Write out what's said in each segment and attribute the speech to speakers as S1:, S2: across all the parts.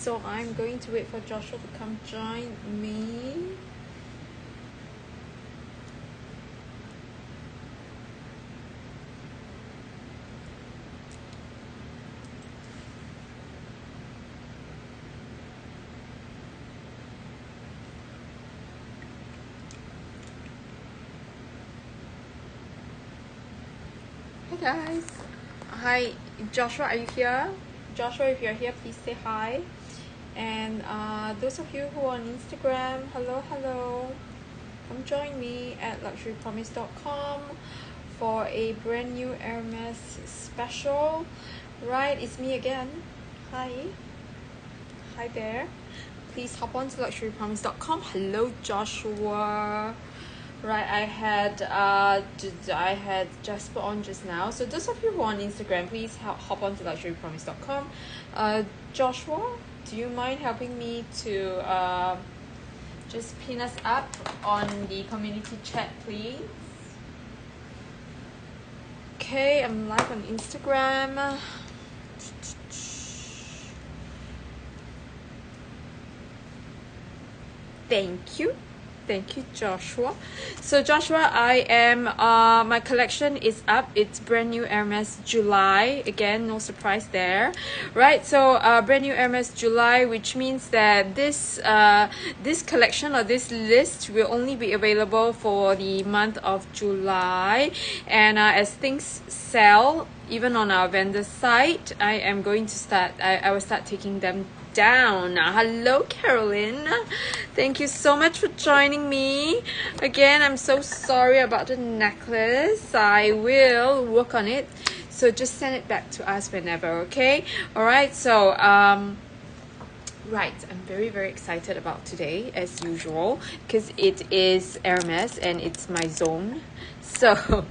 S1: so I'm going to wait for Joshua to come join me. Hey guys. Hi, Joshua, are you here? Joshua, if you're here, please say hi. And those of you who are on Instagram, hello. Come join me at luxurypromise.com for a brand new Hermes special. Right, it's me again. Hi there. Please hop on to luxurypromise.com. Hello, Joshua. Right, I had Jasper on just now. So those of you who are on Instagram, please hop on to luxurypromise.com. Joshua, do you mind helping me to just pin us up on the community chat, please? Okay, I'm live on Instagram. Thank you, Joshua. So Joshua, I am my collection is up. It's brand new Hermes July. Again, no surprise there, right? So brand new Hermes July, which means that this collection or this list will only be available for the month of July, and as things sell even on our vendor site, I will start taking them down. Hello, Carolyn. Thank you so much for joining me. Again, I'm so sorry about the necklace. I will work on it. So just send it back to us whenever, okay? All right. So, right, I'm very, very excited about today, as usual, because it is Hermes and it's my zone. So,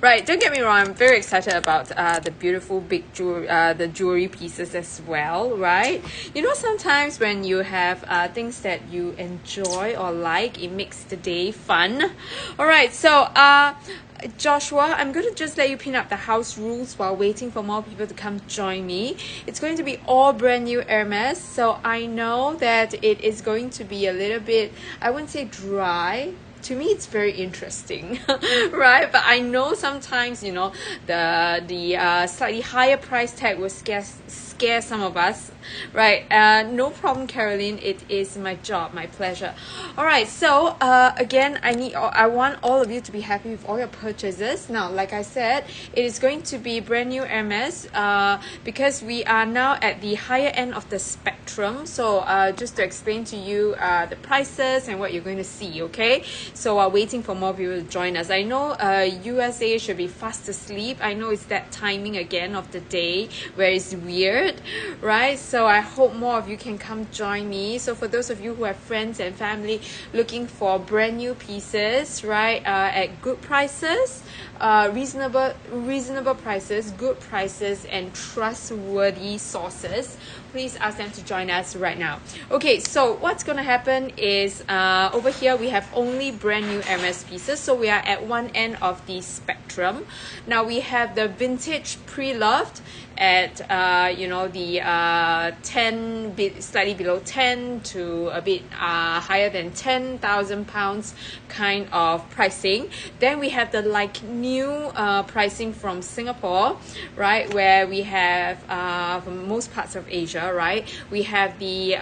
S1: right, don't get me wrong, I'm very excited about the beautiful big jewelry pieces as well, right? You know, sometimes when you have things that you enjoy or like, it makes the day fun. All right, so Joshua, I'm going to just let you pin up the house rules while waiting for more people to come join me. It's going to be all brand new Hermes, so I know that it is going to be a little bit, I wouldn't say dry. To me, it's very interesting, right? But I know sometimes, you know, the slightly higher price tag will scare some of us, right? No problem, Caroline. It is my job, my pleasure. All right. So again, I want all of you to be happy with all your purchases. Now, like I said, it is going to be brand new Hermes because we are now at the higher end of the spectrum. So just to explain to you the prices and what you're going to see, okay? So while waiting for more people to join us, I know USA should be fast asleep. I know it's that timing again of the day where it's weird, right? So I hope more of you can come join me. So for those of you who have friends and family looking for brand new pieces, right, at good prices, reasonable prices, good prices, and trustworthy sources, please ask them to join us right now. Okay, so what's going to happen is over here we have only brand new Hermes pieces, so we are at one end of the spectrum. Now we have the vintage pre-loved at the 10 slightly below 10 to a bit higher than 10,000 pounds kind of pricing. Then we have the like new pricing from Singapore, right, where we have from most parts of Asia, right, we have the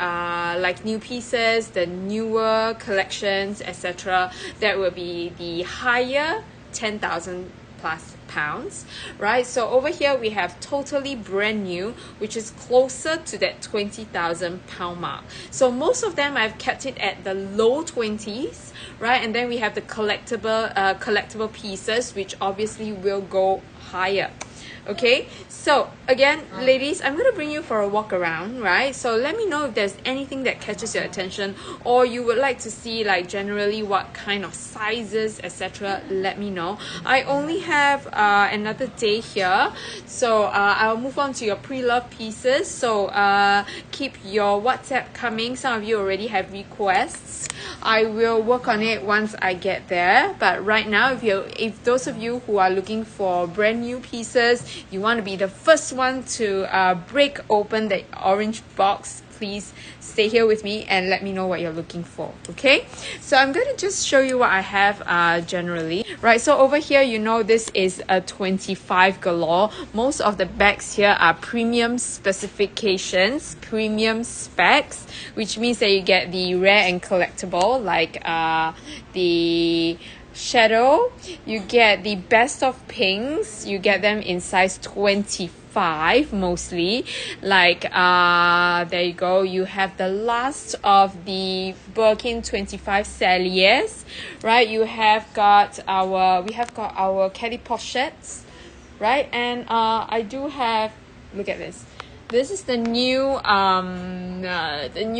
S1: like new pieces, the newer collections, etc. That will be the higher 10,000 plus pounds, right? So over here we have totally brand new, which is closer to that 20,000 pound mark. So most of them I've kept it at the low 20s, right? And then we have the collectible pieces, which obviously will go higher. Okay, so again, ladies, I'm going to bring you for a walk around, right? So let me know if there's anything that catches your attention, or you would like to see like generally what kind of sizes, etc. Let me know. I only have another day here, so I'll move on to your pre-loved pieces. So keep your WhatsApp coming. Some of you already have requests. I will work on it once I get there. But right now, if those of you who are looking for brand new pieces, you want to be the first one to break open the orange box, please stay here with me and let me know what you're looking for. Okay, so I'm going to just show you what I have generally. Right, so over here, you know, this is a 25 galore. Most of the bags here are premium specifications, premium specs, which means that you get the rare and collectible, like the shadow, you get the best of pinks, you get them in size 25 mostly, like there you go, you have the last of the Birkin 25 Celliers, right? We have got our Kelly pochettes, right? And I do have, look at this, is the new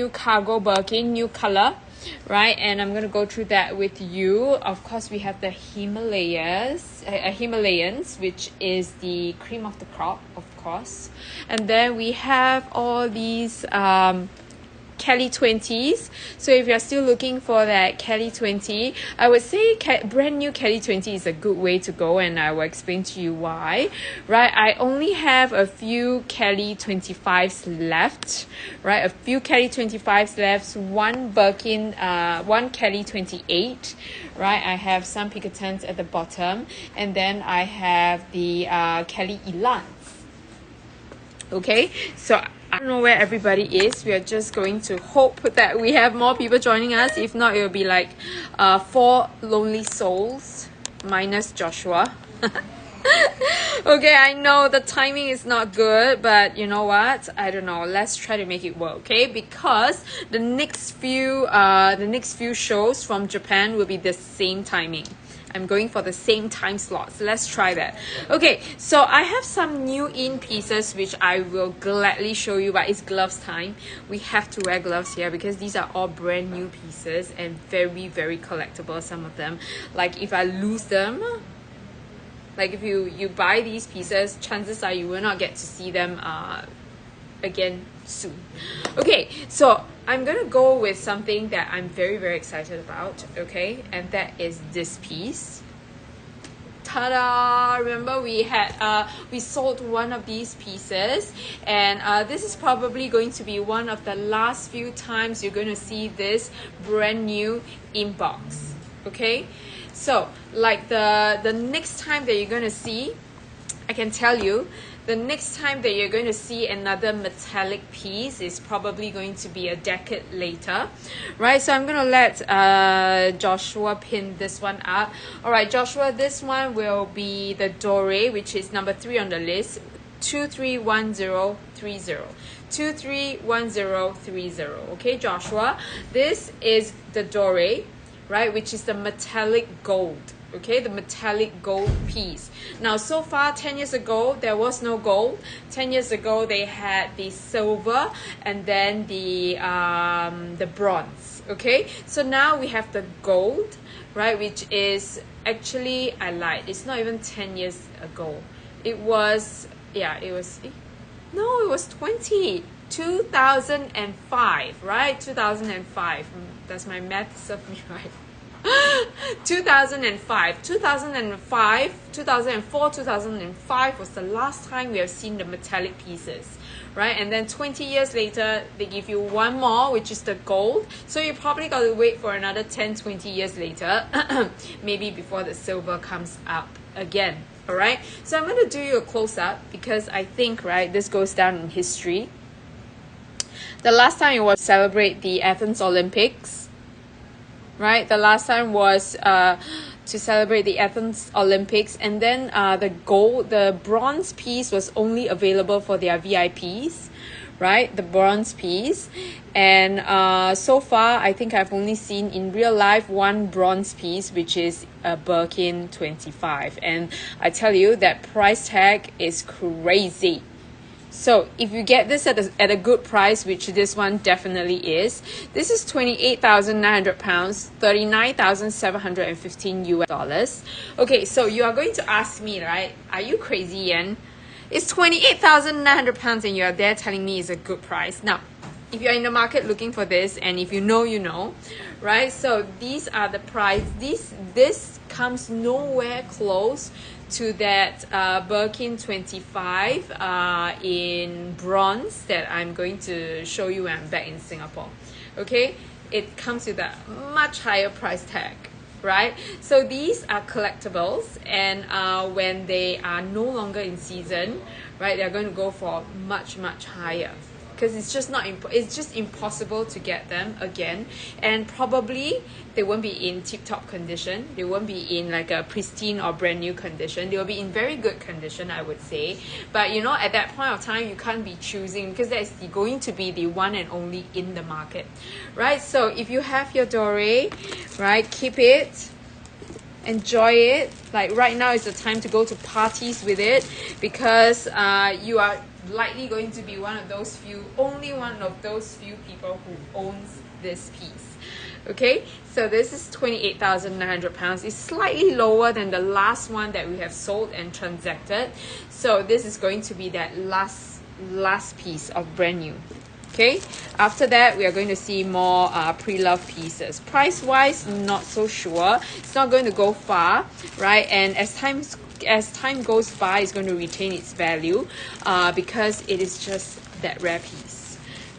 S1: cargo Birkin, new color, right? And I'm going to go through that with you. Of course, we have the Himalayans, which is the cream of the crop, of course. And then we have all these Kelly 20s. So if you're still looking for that Kelly 20, I would say brand new Kelly 20 is a good way to go, and I will explain to you why. Right, I only have a few Kelly 25s left, right? A few Kelly 25s left, one Birkin, one Kelly 28, right? I have some Pickertons at the bottom, and then I have the Kelly Elans. Okay, so I don't know where everybody is. We are just going to hope that we have more people joining us. If not, it will be like 4 lonely souls minus Joshua. Okay, I know the timing is not good, but you know what? I don't know. Let's try to make it work, okay? Because the next few shows from Japan will be the same timing. I'm going for the same time slots. Let's try that. Okay, so I have some new in pieces which I will gladly show you, but it's gloves time. We have to wear gloves here because these are all brand new pieces and very, very collectible, some of them. Like if I lose them, like if you buy these pieces, chances are you will not get to see them again soon. Okay, so I'm gonna go with something that I'm very, very excited about, okay, and that is this piece. Ta-da! Remember we sold one of these pieces, and this is probably going to be one of the last few times you're going to see this brand new inbox. Okay, so like the next time that you're going to see, I can tell you, the next time that you're going to see another metallic piece is probably going to be a decade later, right? So I'm going to let Joshua pin this one up. All right, Joshua, this one will be the Dore, which is number 3 on the list, 231030. 231030. Okay, Joshua, this is the Dore, right, which is the metallic gold. Okay, the metallic gold piece. Now, so far, 10 years ago, there was no gold. 10 years ago, they had the silver and then the bronze. Okay, so now we have the gold, right, which is actually, I lied, it's not even 10 years ago. It was, yeah, it was 2005, right? 2005. Does my math serve me right? 2005, 2004, 2005 was the last time we have seen the metallic pieces, right? And then 20 years later, they give you one more, which is the gold. So you probably got to wait for another 10, 20 years later, maybe before the silver comes up again, all right? So I'm going to do you a close-up because I think, right, this goes down in history. The last time it was to celebrate the Athens Olympics, right? The last time was to celebrate the Athens Olympics, and then the bronze piece was only available for their VIPs, right? The bronze piece. And so far, I think I've only seen in real life one bronze piece, which is a Birkin 25. And I tell you, that price tag is crazy. So if you get this at a good price, which this one definitely is, this is £28,900, $39,715 US. Okay, so you are going to ask me, right? Are you crazy, Yen? It's £28,900 and you are there telling me it's a good price. Now, if you're in the market looking for this, and if you know, you know, right? So these are the price. This comes nowhere close to that Birkin 25 in bronze that I'm going to show you when I'm back in Singapore. Okay, it comes with a much higher price tag, right? So these are collectibles, and when they are no longer in season, right, they're going to go for much higher, because it's just it's just impossible to get them again, and probably they won't be in tip-top condition. They won't be in like a pristine or brand new condition. They will be in very good condition, I would say. But you know, at that point of time, you can't be choosing, because that's going to be the one and only in the market, right? So if you have your Dore, right, keep it, enjoy it. Like right now is the time to go to parties with it, because you are likely going to be only one of those few people who owns this piece. Okay, so this is 28,900 pounds. It's slightly lower than the last one that we have sold and transacted. So this is going to be that last piece of brand new. Okay, after that we are going to see more pre-loved pieces. Price wise, not so sure. It's not going to go far, right? And as time goes by, it's going to retain its value because it is just that rare piece.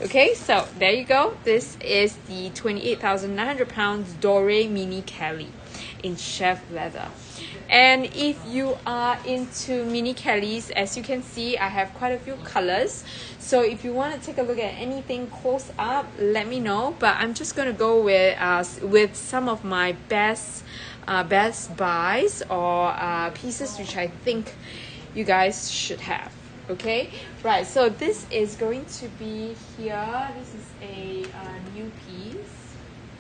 S1: Okay, so there you go. This is the 28,900 pounds Dore Mini Kelly in chef leather. And if you are into mini Kellys, as you can see, I have quite a few colors. So if you want to take a look at anything close up, let me know. But I'm just going to go with some of my best buys or pieces which I think you guys should have. Okay, right, so this is going to be here. This is a new piece,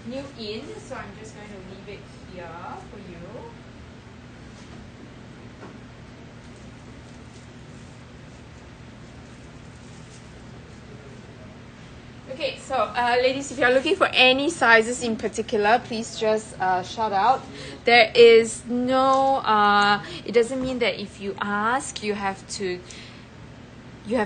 S1: new in, so I'm just going to leave it here for you. Okay, so ladies, if you're looking for any sizes in particular, please just shout out. There is no it doesn't mean that if you ask you have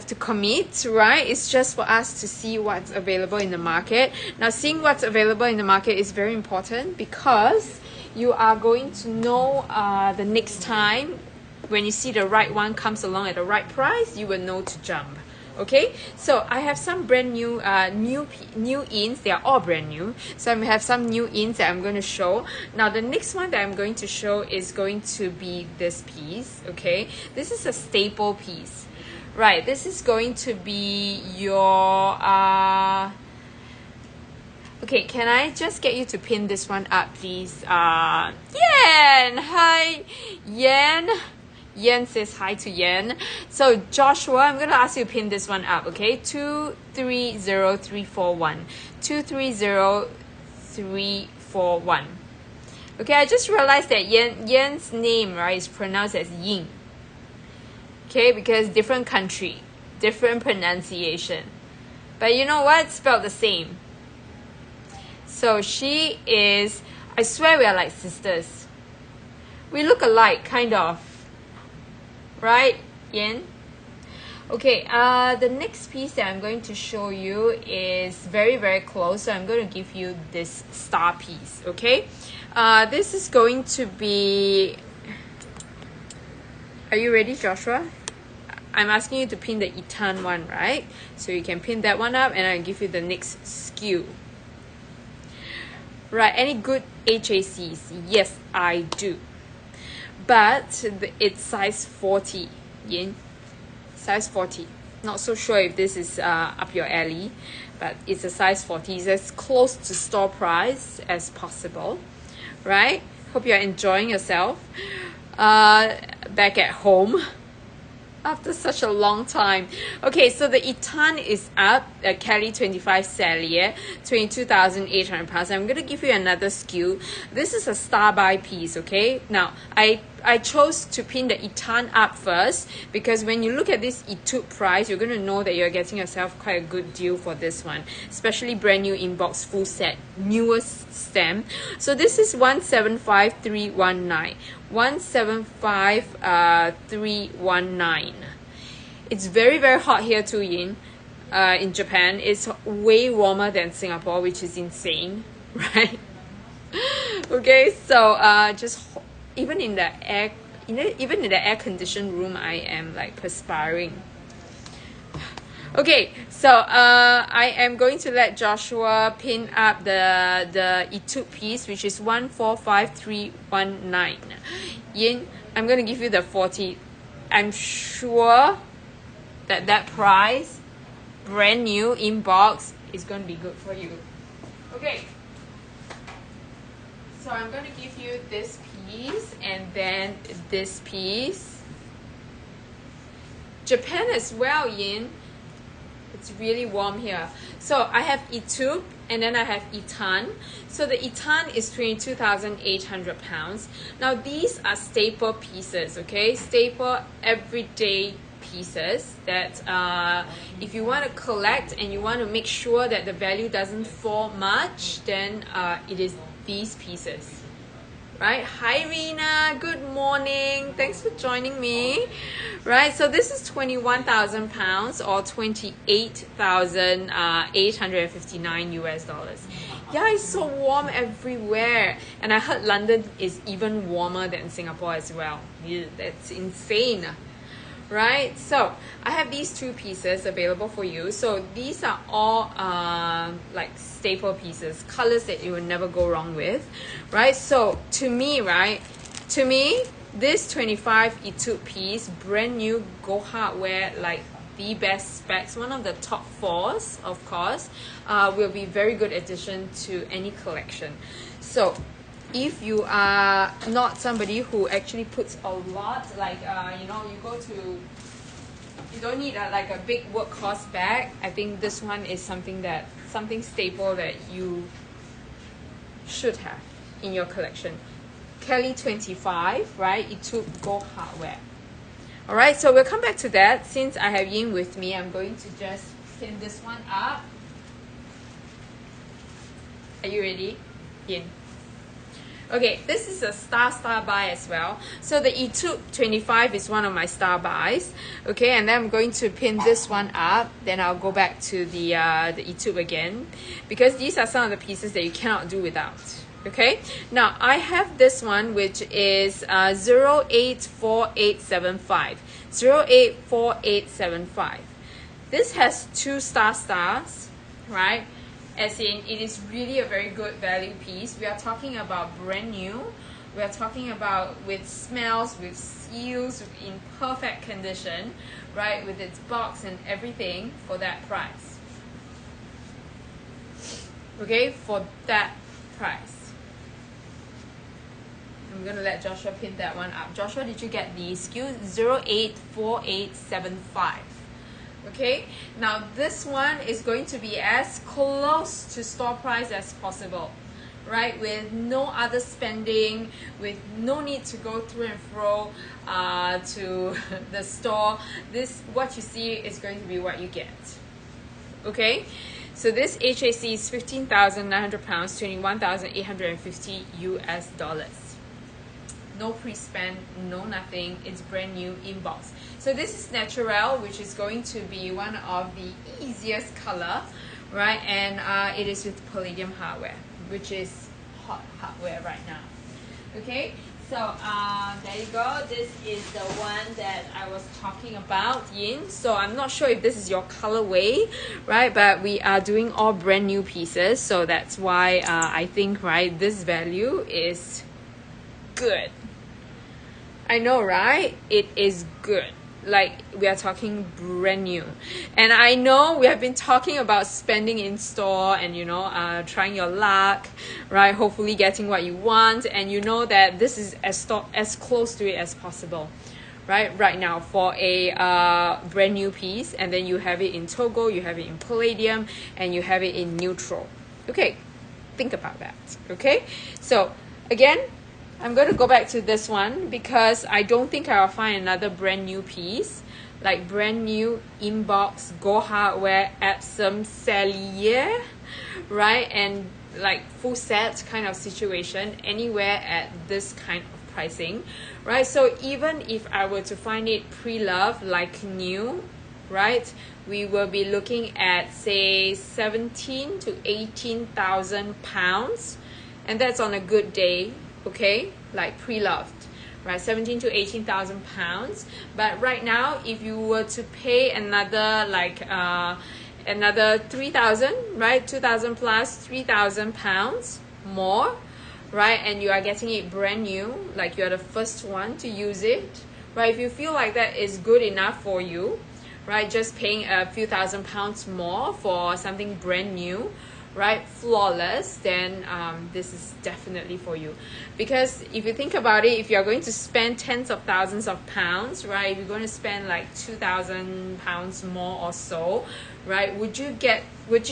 S1: to commit, right? It's just for us to see what's available in the market. Now, seeing what's available in the market is very important, because you are going to know the next time when you see the right one comes along at the right price, you will know to jump. Okay, so I have some brand new new ins. They are all brand new, so I have some new ins that I'm going to show. Now the next one that I'm going to show is going to be this piece. Okay, this is a staple piece, right? This is going to be your okay, can I just get you to pin this one up, please? Yan, hi Yan. Yen says hi to Yen. So Joshua, I'm going to ask you to pin this one up, okay? 230341. 230341. Okay, I just realized that Yen's name, right, is pronounced as Yin. Okay, because different country, different pronunciation. But you know what? It's spelled the same. So she is, I swear we are like sisters. We look alike, kind of. Right, Yen? Okay, the next piece that I'm going to show you is very close, so I'm going to give you this star piece, okay? This is going to be... Are you ready, Joshua? I'm asking you to pin the Itan one, right? So you can pin that one up, and I'll give you the next SKU. Right, any good HACs? Yes, I do. But it's size 40, Yin. Size 40. Not so sure if this is up your alley, but it's a size 40. It's as close to store price as possible, right? Hope you're enjoying yourself back at home after such a long time. Okay, so the Itan is up, Kelly 25 Cellier, 22,800 pounds. I'm going to give you another SKU. This is a star buy piece, okay? Now, I chose to pin the Itan up first, because when you look at this Etude price, you're going to know that you're getting yourself quite a good deal for this one, especially brand new inbox full set, newest stem. So this is 175319. 175319. It's very hot here too, Yin. In Japan, it's way warmer than Singapore, which is insane, right? Okay, so just even in the even in the air-conditioned room, I am like perspiring. Okay, so I am going to let Joshua pin up the Etude piece, which is 145319. Yin, I'm going to give you the 40. I'm sure that price, brand new inbox, is going to be good for you. Okay, so I'm going to give you this piece and then this piece. Japan as well, Yin. It's really warm here. So I have Etude and then I have Etan. So the Etan is 22,800 pounds. Now these are staple pieces, okay? Staple everyday pieces that if you want to collect and you want to make sure that the value doesn't fall much, then it is these pieces. Right, hi Rina, good morning, thanks for joining me. Right, so this is 21,000 pounds or 28,859 US dollars. Yeah, it's so warm everywhere, and I heard London is even warmer than Singapore as well. Yeah, that's insane. Right, so I have these two pieces available for you. So these are all like staple pieces, colors that you will never go wrong with, right? So to me, this 25 Etude piece, brand new, Go Hardware, like the best specs, one of the top 4s, of course, will be very good addition to any collection. So if you are not somebody who actually puts a lot, like you don't need like a big workhorse bag, I think this one is something staple that you should have in your collection. Kelly 25, right? Etude Go Hardware. All right, so we'll come back to that. Since I have Yin with me, I'm going to just pin this one up. Are you ready, Yin? Okay, this is a star buy as well. So the Etude 25 is one of my star buys. Okay, and then I'm going to pin this one up. Then I'll go back to the Etude again, because these are some of the pieces that you cannot do without. Okay, now I have this one, which is 084875. 084875. This has 2 stars, right? As in, it is really a very good value piece. We are talking about brand new. We are talking about with smells, with seals, in perfect condition, right? With its box and everything for that price. Okay, for that price. I'm going to let Joshua pin that one up. Joshua, did you get the SKU? 084875. Okay, now this one is going to be as close to store price as possible, right? With no other spending, with no need to go through and fro to the store. This, what you see, is going to be what you get. Okay, so this HAC is 15,900 pounds, 21,850 US dollars. No pre-spend, no nothing. It's brand new inbox. So this is natural, which is going to be one of the easiest color, right? And it is with palladium hardware, which is hot hardware right now. Okay, so there you go. This is the one that I was talking about, Yin. So I'm not sure if this is your colorway, right? But we are doing all brand new pieces, so that's why I think, right, this value is good. I know, right? It is good. Like, we are talking brand new. And I know we have been talking about spending in store and, trying your luck, right? Hopefully getting what you want. And you know that this is as close to it as possible, right now for a brand new piece. And then you have it in Togo, you have it in palladium, and you have it in neutral. Okay, think about that. Okay, so again, I'm going to go back to this one because I don't think I'll find another brand new piece, like brand new inbox, Go Hardware, Epsom, Cellier, right? And like full set kind of situation anywhere at this kind of pricing, right? So even if I were to find it pre-loved, like new, right, we will be looking at, say, 17 to 18,000 pounds, and that's on a good day. Okay, like pre-loved, right? 17 to 18,000 pounds. But right now, if you were to pay another like another 3,000, right? 2,000 plus 3,000 pounds more, right? And you are getting it brand new, like you're the first one to use it, right? If you feel like that is good enough for you, right? Just paying a few £1,000s more for something brand new, right? Flawless, then this is definitely for you. Because if you think about it, if you're going to spend tens of thousands of pounds, right? If you're going to spend like £2,000 more or so, right? Would you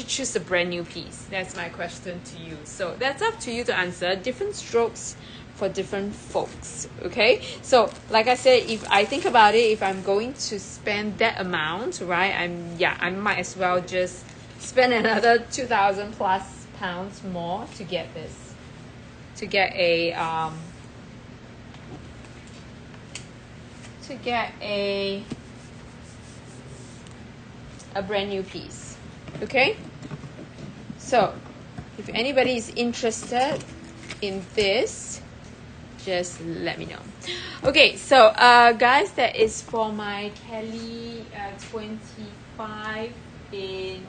S1: choose a brand new piece? That's my question to you. So that's up to you to answer. Different strokes for different folks. Okay, so like I said, if I think about it, if I'm going to spend that amount, right, I might as well just spend another 2,000 plus pounds more to get this, to get a brand new piece. Okay, so if anybody is interested in this, just let me know. Okay, so guys, that is for my Kelly 25 in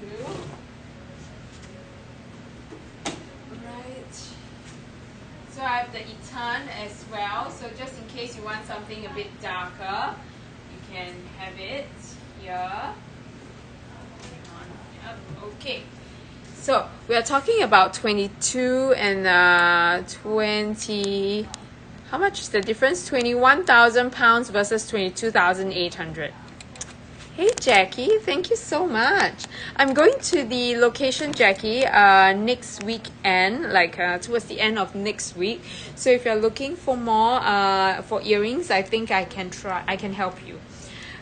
S1: 2. Right. So I have the Eton as well. So just in case you want something a bit darker, you can have it here. Okay. So we are talking about 22 and 20. How much is the difference? 21,000 pounds versus 22,800. Hey Jackie, thank you so much. I'm going to the location, Jackie, next weekend, like towards the end of next week. So if you're looking for more for earrings, I think I can help you.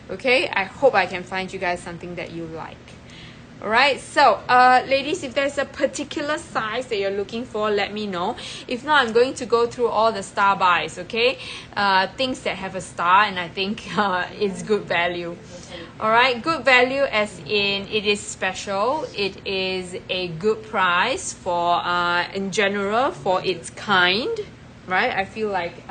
S1: Okay, I hope I can find you guys something that you like. Alright, so ladies, if there's a particular size that you're looking for, let me know. If not, I'm going to go through all the star buys, okay? Things that have a star, and I think it's good value. Alright, good value as in it is special, it is a good price for in general for its kind, right? I feel like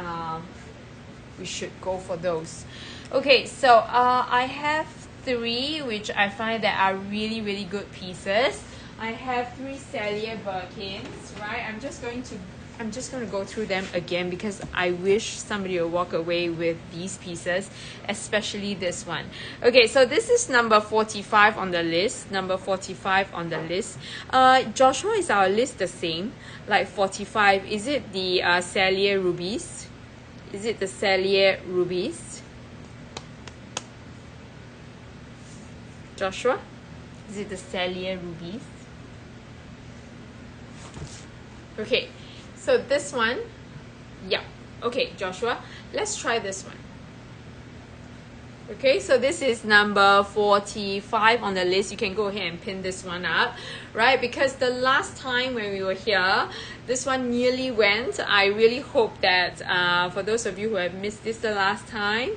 S1: we should go for those. Okay, so I have 3 which I find that are really, really good pieces. I have 3 Cellier Birkins, right? I'm just going to go through them again because I wish somebody would walk away with these pieces, especially this one. Okay, so this is number 45 on the list. Number 45 on the list. Joshua, is our list the same? Like 45, is it the Cellier Rubies? Is it the Cellier Rubies? Joshua, is it the Cellier Rubies? Okay, so this one, yeah. Okay, Joshua, let's try this one. Okay, so this is number 45 on the list. You can go ahead and pin this one up, right? Because the last time when we were here, this one nearly went. I really hope that for those of you who have missed this the last time,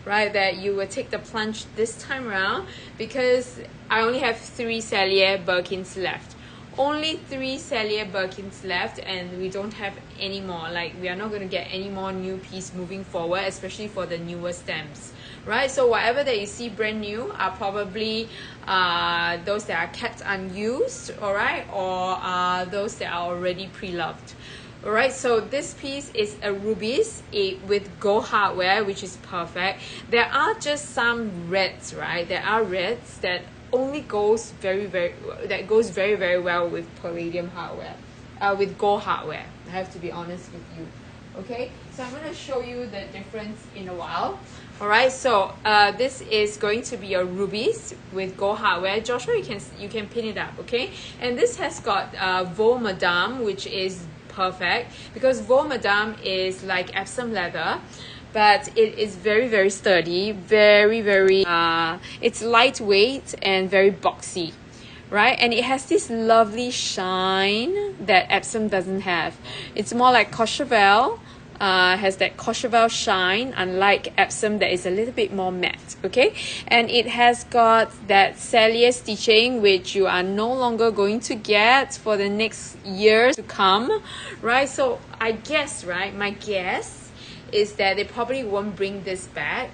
S1: right, that you will take the plunge this time around, because I only have 3 Cellier Birkins left. Only 3 Cellier Birkins left, and we don't have any more. Like, we are not going to get any more new piece moving forward, especially for the newer stems, right? So whatever that you see brand new are probably those that are kept unused, all right, or those that are already pre-loved. Alright, so this piece is a rubies with gold hardware, which is perfect. There are just some reds, right? There are reds that only goes very well with palladium hardware, with gold hardware. I have to be honest with you. Okay, so I'm going to show you the difference in a while. Alright, so this is going to be a rubies with gold hardware. Joshua, you can pin it up, okay? And this has got Vaux Madame, which is perfect because Vaux Madame is like Epsom leather, but it is very sturdy, very it's lightweight and very boxy, right? And it has this lovely shine that Epsom doesn't have. It's more like Courchevel has that Courchevel shine, unlike Epsom that is a little bit more matte, okay? And it has got that Sellier stitching, which you are no longer going to get for the next years to come, right? So I guess, right, my guess is that they probably won't bring this back.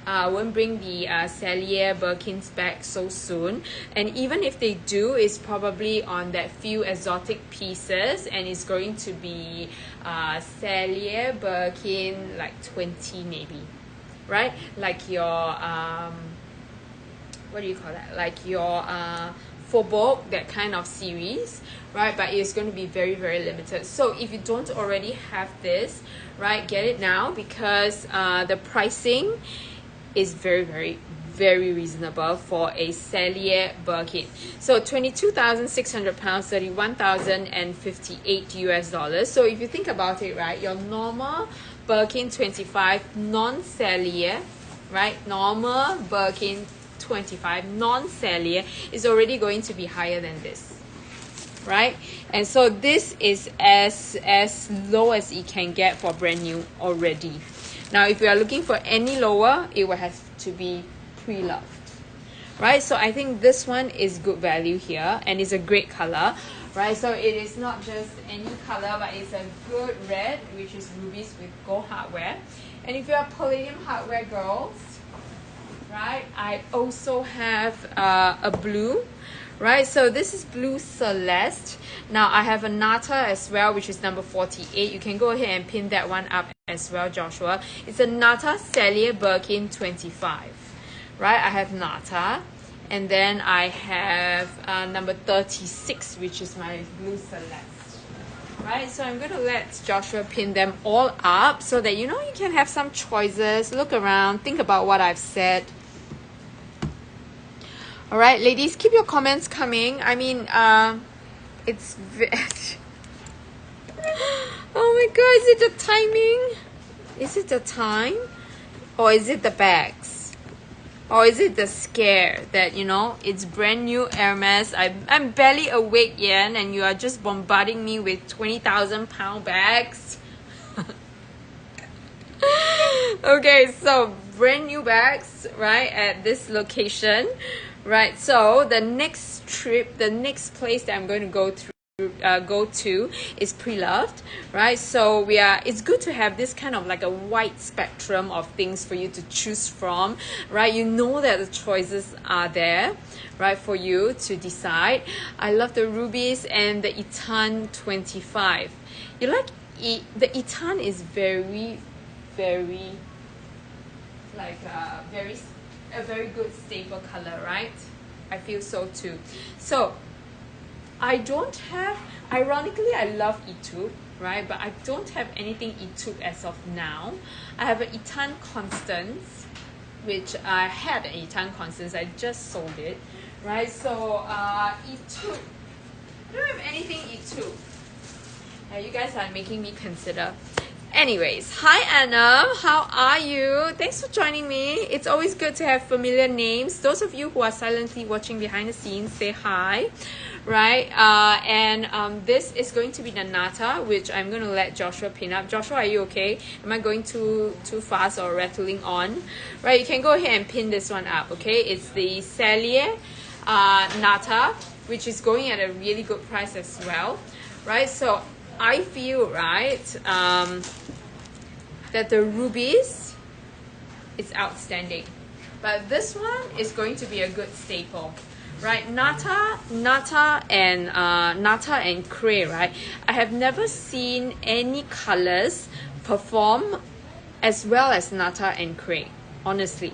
S1: Won't bring the Sellier Birkins back so soon, and even if they do, it's probably on that few exotic pieces, and it's going to be Sellier Birkin like 20 maybe, right? Like your what do you call that, like your Faubourg, that kind of series, right? But it's going to be very, very limited. So if you don't already have this, right, get it now, because the pricing is very, very, very reasonable for a Sellier Birkin. So 22,600 pounds, 31,058 US dollars. So if you think about it, right, your normal Birkin 25 non-Sellier, right, normal Birkin 25 non-Sellier is already going to be higher than this, right? And so this is as low as it can get for brand new already. Now, if you are looking for any lower, it will have to be pre-loved, right? So I think this one is good value here, and it's a great color, right? So it is not just any color, but it's a good red, which is rubies with gold hardware. And if you are palladium hardware girls, right, I also have a blue, right? So this is blue Celeste. Now I have a Nata as well, which is number 48. You can go ahead and pin that one up as well, Joshua. It's a Nata Sellier Birkin 25, right? I have Nata, and then I have number 36, which is my blue Celeste, right? So I'm going to let Joshua pin them all up so that you can have some choices. Look around, think about what I've said. All right, ladies, keep your comments coming. I mean, it's oh my god, is it the timing? Is it the time? Or is it the bags? Or is it the scare that, it's brand new Hermes, I'm barely awake yet, and you are just bombarding me with 20,000 pound bags? Okay, so brand new bags, right, at this location. Right, so the next trip, the next place that I'm going to go to is Pre-Loved, right? So it's good to have this kind of like a wide spectrum of things for you to choose from, right? You know that the choices are there, right, for you to decide. I love the rubies and the Etan 25. You like the Etan is very, very like a very good staple color, right? I feel so too. So I don't have, ironically, I love Etude, right? But I don't have anything Etude as of now. I have an Etan Constance, which I had an Etan Constance. I just sold it, right? So Etude, I don't have anything Etude. You guys are making me consider. Anyways, hi Anna, how are you? Thanks for joining me. It's always good to have familiar names. Those of you who are silently watching behind the scenes, say hi, right? This is going to be the Nata, which I'm going to let Joshua pin up. Joshua, are you okay? Am I going too fast or rattling on? Right, you can go ahead and pin this one up, okay? It's the Sellier Nata, which is going at a really good price as well, right? So I feel, right, that the rubies is outstanding, but this one is going to be a good staple, right? Nata and Cray, right? I have never seen any colors perform as well as Nata and Cray, honestly,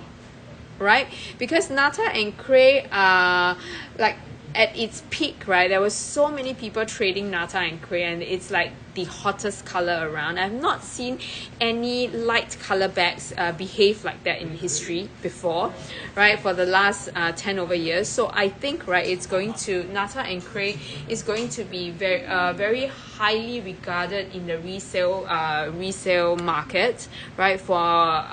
S1: right? Because Nata and Cray are like at its peak, right? There was so many people trading Nata and Cray, and it's like the hottest color around. I've not seen any light color bags behave like that in history before, right? For the last 10 over years. So I think, right, it's going to, Nata and Cray is going to be very very highly regarded in the resale market, right, for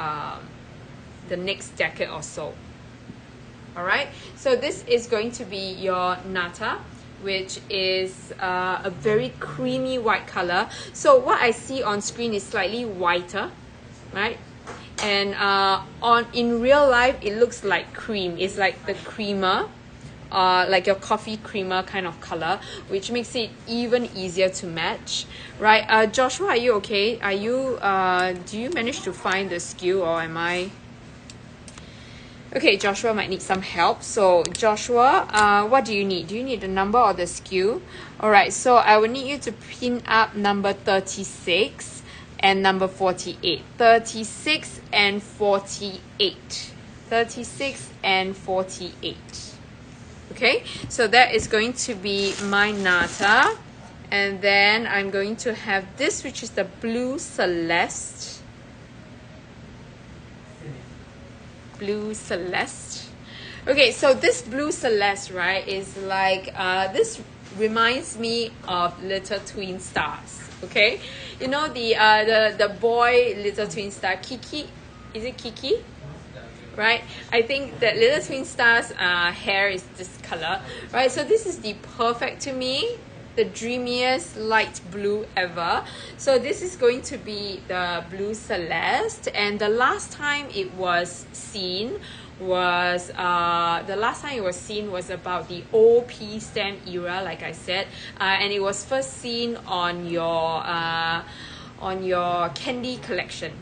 S1: the next decade or so. All right, so this is going to be your Nata, which is a very creamy white color. So what I see on screen is slightly whiter, right? And in real life, it looks like cream. It's like the creamer, like your coffee creamer kind of color, which makes it even easier to match, right? Joshua, are you okay? Are you do you manage to find the SKU, or am I? Okay, Joshua might need some help. So Joshua, what do you need? Do you need the number or the SKU? All right, so I will need you to pin up number 36 and number 48. 36 and 48. 36 and 48. Okay, so that is going to be my nata. And then I'm going to have this, which is the Blue Celeste. Blue Celeste. Okay, so this Blue Celeste, right, is like this reminds me of Little Twin Stars. Okay, you know the boy Little Twin Star, Kiki. Is it Kiki? Right, I think that Little Twin Star's hair is this color, right? So this is the perfect, to me, the dreamiest light blue ever. So this is going to be the Blue Celeste, and the last time it was seen was about the OP stamp era, like I said, and it was first seen on your candy collection.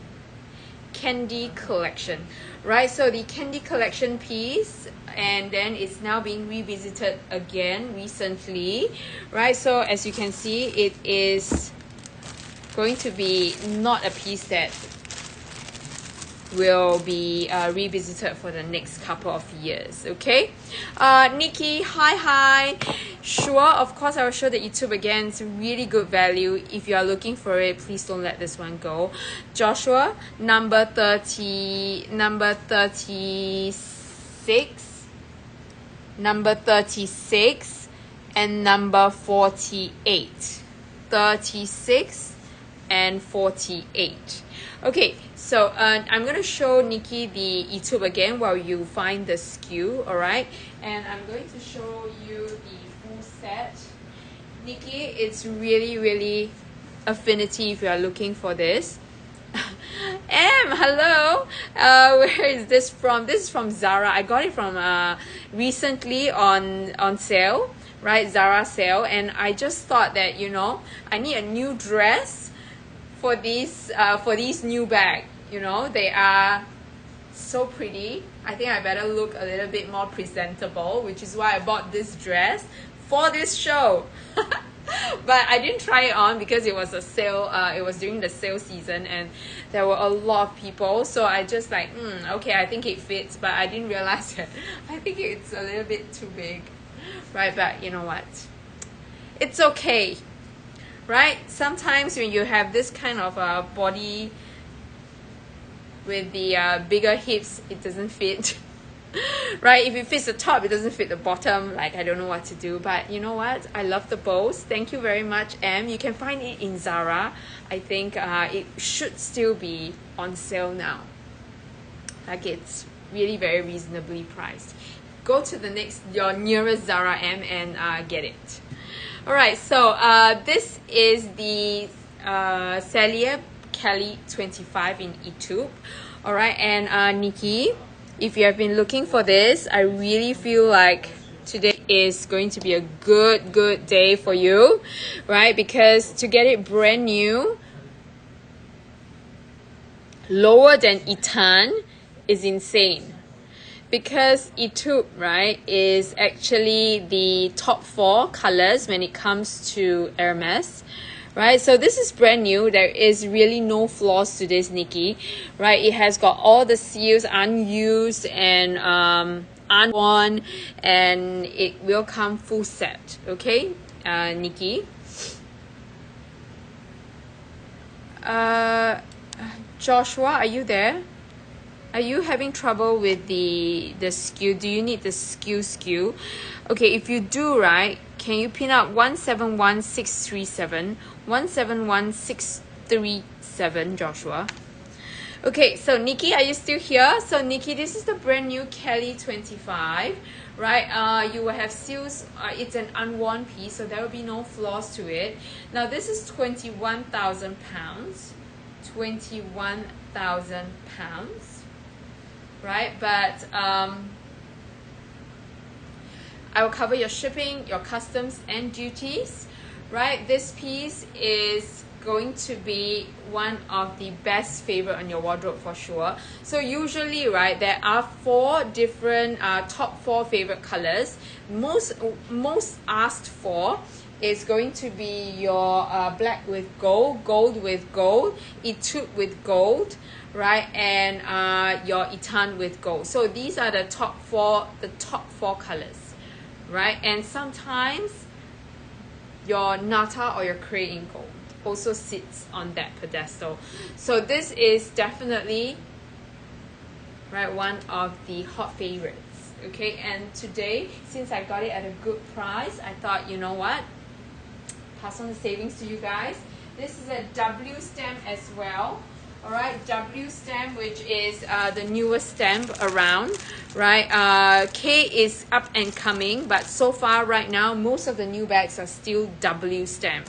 S1: Right, so the candy collection piece, and then it's now being revisited again recently, right? So as you can see, it is going to be not a piece that will be revisited for the next couple of years. Okay, Nikki, hi. Sure, of course I will show the YouTube again. It's a really good value. If you are looking for it, please don't let this one go. Joshua, number 36, number 36, and number 48. 36 and 48. Okay, so I'm going to show Nikki the YouTube again while you find the SKU, alright? And I'm going to show you the full set. Nikki, it's really affinity if you are looking for this. Hello. Where is this from? This is from Zara. I got it from recently on sale, right? Zara sale, and I just thought that, you know, I need a new dress for these new bag. You know, they are so pretty. I think I better look a little bit more presentable, which is why I bought this dress for this show. But I didn't try it on because it was a sale. It was during the sale season, and there were a lot of people. So I just like, okay, I think it fits, but I didn't realize that I think it's a little bit too big, right? But you know what? It's okay, right? Sometimes when you have this kind of body with the bigger hips, it doesn't fit. Right, if it fits the top, it doesn't fit the bottom. Like, I don't know what to do, but you know what, I love the bows. Thank you very much, Em. You can find it in Zara. I think it should still be on sale now. Like, it's really very reasonably priced. Go to your nearest Zara, Em, and get it. All right, so this is the Celia Kelly 25 in eTube. All right, and Nikki, if you have been looking for this, I really feel like today is going to be a good day for you, right? Because to get it brand new, lower than Etan, is insane. Because eTube, right, is actually the top 4 colors when it comes to Hermes. Right, so this is brand new. There is really no flaws to this, Nikki. Right, it has got all the seals unused and unworn, and it will come full set. Okay, Nikki. Joshua, are you there? Are you having trouble with the SKU? Do you need the SKU? Okay, if you do, right, can you pin up 171637? 171637, Joshua. Okay, so Nikki, are you still here? So Nikki, this is the brand new Kelly 25, right? You will have seals. It's an unworn piece, so there will be no flaws to it. Now this is 21,000 pounds. 21,000 pounds, right? But I will cover your shipping, your customs and duties, right? This piece is going to be one of the best favorite on your wardrobe for sure. So usually, right, there are 4 different top 4 favorite colors. Most asked for is going to be your black with gold, gold with gold, etude with gold, right, and your etan with gold. So these are the top 4 colors, right? And sometimes your nata or your cray in gold also sits on that pedestal. So this is definitely, right, one of the hot favorites. Okay, and today, since I got it at a good price, I thought, you know what, pass on the savings to you guys. This is a W stem as well. All right, W stem, which is the newest stamp around, right? K is up and coming, but so far right now, most of the new bags are still W stamp,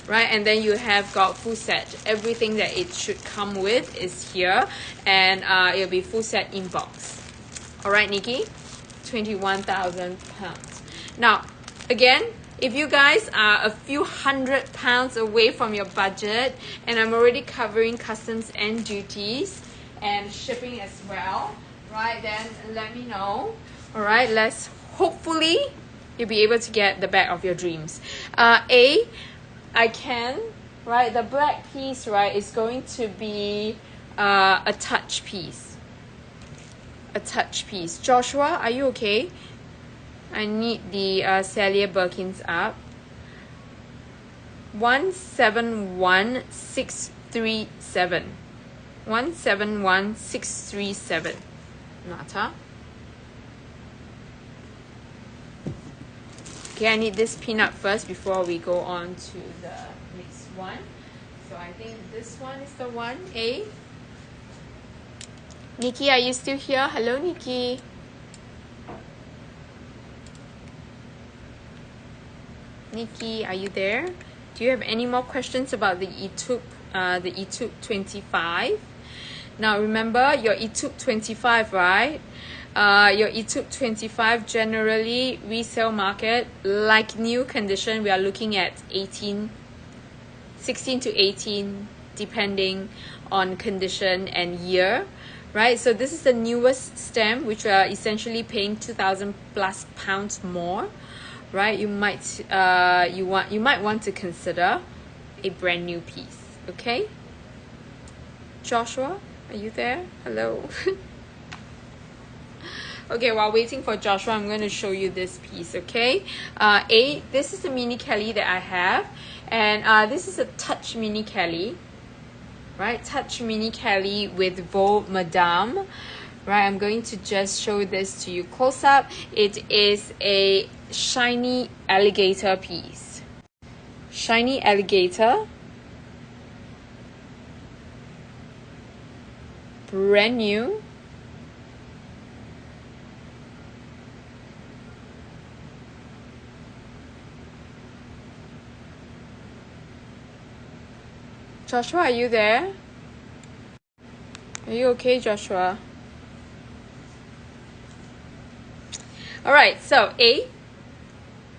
S1: right? And then you have got full set. Everything that it should come with is here, and it'll be full set in box. All right, Nikki, 21,000 pounds. Now, again, if you guys are a few £100 away from your budget, and I'm already covering customs and duties and shipping as well, right, then let me know. All right, let's hopefully you'll be able to get the bag of your dreams. I can, right, the black piece, right, is going to be a touch piece. A touch piece. Joshua, are you okay? I need the Celia Birkins up. 171637. 171637. Nata. Okay, I need this peanut first before we go on to the next one. So I think this one is the one. A. Nikki, are you still here? Hello, Nikki. Nikki, are you there? Do you have any more questions about the etude 25? Now remember your etude 25, right? Your etude 25 generally resale market, like new condition, we are looking at 16 to 18 depending on condition and year, right? So this is the newest stamp, which we are essentially paying 2,000 plus pounds more, right? You might want to consider a brand new piece. Okay, Joshua, are you there? Hello. Okay, while waiting for Joshua, I'm going to show you this piece. Okay, this is the mini Kelly that I have, and this is a touch mini Kelly, right? Touch mini Kelly with Vogue Madame. Right, I'm going to just show this to you close up. It is a shiny alligator piece. Shiny alligator. Brand new. Joshua, are you there? Are you okay, Joshua? All right, so A,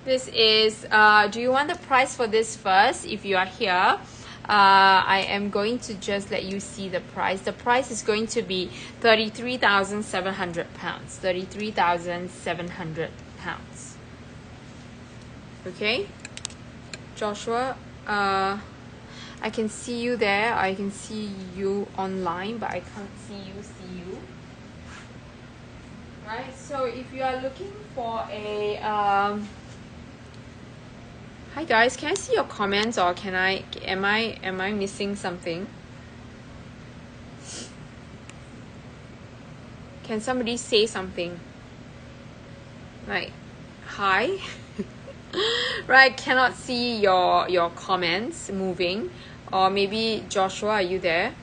S1: this is, do you want the price for this first? If you are here, I am going to just let you see the price. The price is going to be £33,700. £33,700. Okay, Joshua, I can see you there. I can see you online, but I can't see you. Right, so if you are looking for a hi guys, can I see your comments, or am I missing something? Can somebody say something like hi? Right, cannot see your comments moving. Or maybe Joshua, are you there?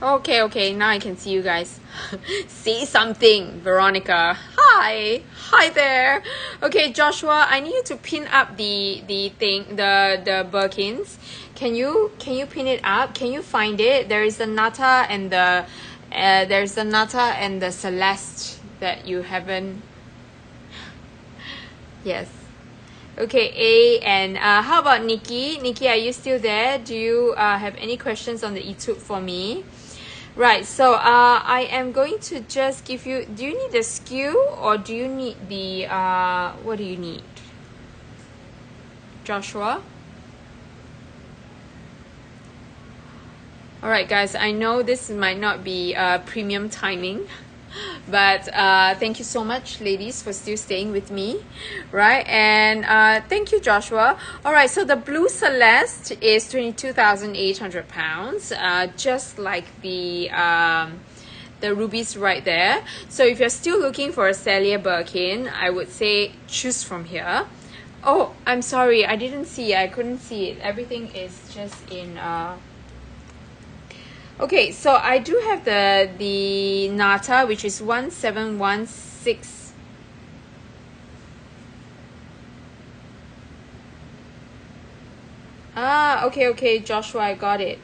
S1: Okay, okay, now I can see you guys. Say something, Veronica. Hi. Hi there. Okay, Joshua, I need you to pin up the Birkins. Can you pin it up? Can you find it? There is the Nata and the Celeste that you haven't. Yes. Okay, A and how about Nikki? Nikki, are you still there? Do you have any questions on the eTube for me? Right, so I am going to just give you, do you need the skew or do you need the, what do you need? Joshua? All right, guys, I know this might not be premium timing, but thank you so much, ladies, for still staying with me, right? And thank you, Joshua. All right, so the blue Celeste is 22,800 pounds, just like the rubies right there. So if you're still looking for a Celia Birkin, I would say choose from here. Oh, I'm sorry, I didn't see it. I couldn't see it. Everything is just in okay, so I do have the Nata, which is 1716. Okay, Joshua, I got it.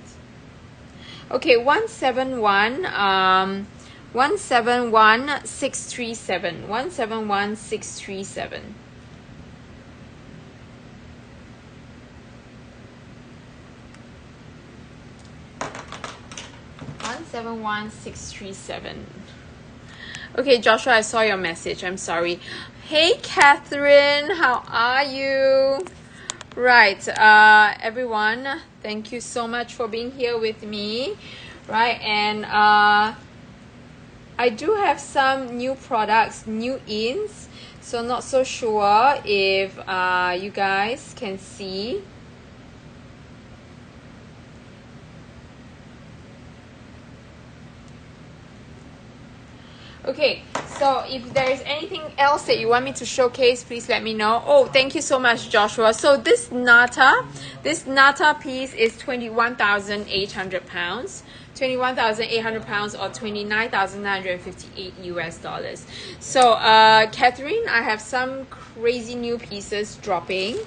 S1: Okay, 171637. 171637. 171637. Okay, Joshua, I saw your message. I'm sorry. Hey, Catherine, how are you? Right, everyone, thank you so much for being here with me. Right, and I do have some new products, new ins, so not so sure if you guys can see. Okay, so if there is anything else that you want me to showcase, please let me know. Oh, thank you so much, Joshua. So this Nata piece is 21,800 pounds. 21,800 pounds or 29,958 US dollars. So Catherine, I have some crazy new pieces dropping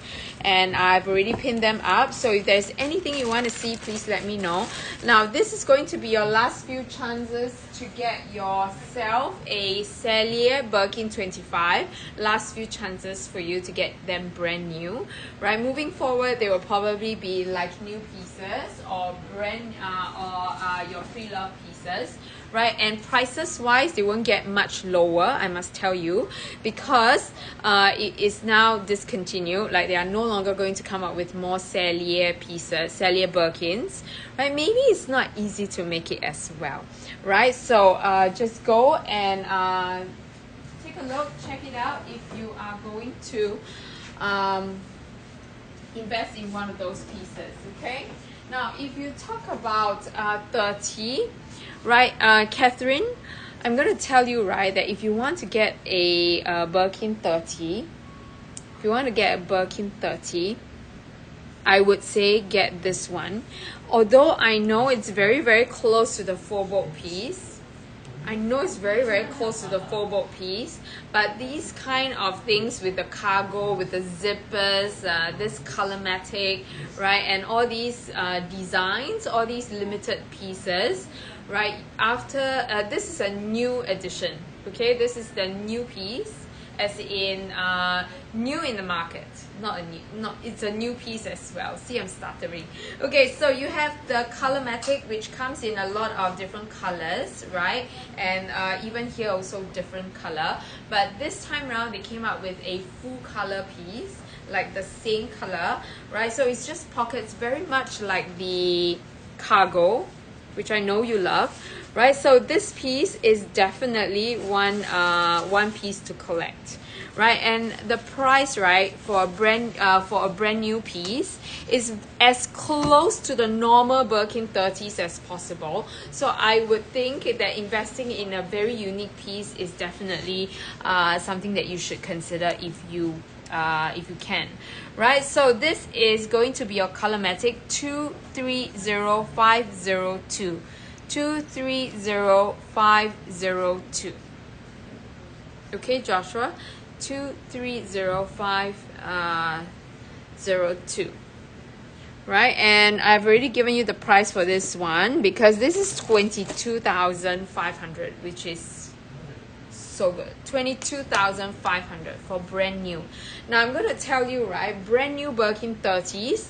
S1: and I've already pinned them up, so if there's anything you want to see, please let me know. Now this is going to be your last few chances to get yourself a Celia Birkin 25. Last few chances for you to get them brand new, right? Moving forward, they will probably be like new pieces or brand your free love pieces, right? And prices wise, they won't get much lower, I must tell you, because it is now discontinued. Like they are no longer going to come up with more Celia pieces, Celia Birkins, right? Maybe it's not easy to make it as well, right? So just go and take a look, check it out if you are going to invest in one of those pieces. Okay, now if you talk about 30, right, Catherine, I'm going to tell you, right, that if you want to get a Birkin 30, if you want to get a Birkin 30, I would say get this one. Although I know it's very, very close to the four-bolt piece. I know it's very, very close to the four-bolt piece, but these kind of things with the cargo, with the zippers, this Colormatic, right, and all these designs, all these limited pieces, right, after, this is a new edition, okay, this is the new piece, as in new in the market, it's a new piece as well. See, I'm stuttering. Okay, so you have the Colormatic, which comes in a lot of different colors, right? And even here also different color, but this time around they came out with a full color piece, like the same color, right? So it's just pockets, very much like the cargo, which I know you love, right? So this piece is definitely one piece to collect, right? And the price, right, for a brand new piece is as close to the normal Birkin 30s as possible. So I would think that investing in a very unique piece is definitely something that you should consider if you can, right? So this is going to be your Colormatic 230502. 230502. Okay, Joshua, 230502. Right, and I've already given you the price for this one because this is 22,500, which is so good. 22,500 for brand new. Now I'm going to tell you, right, brand new Birkin 30s,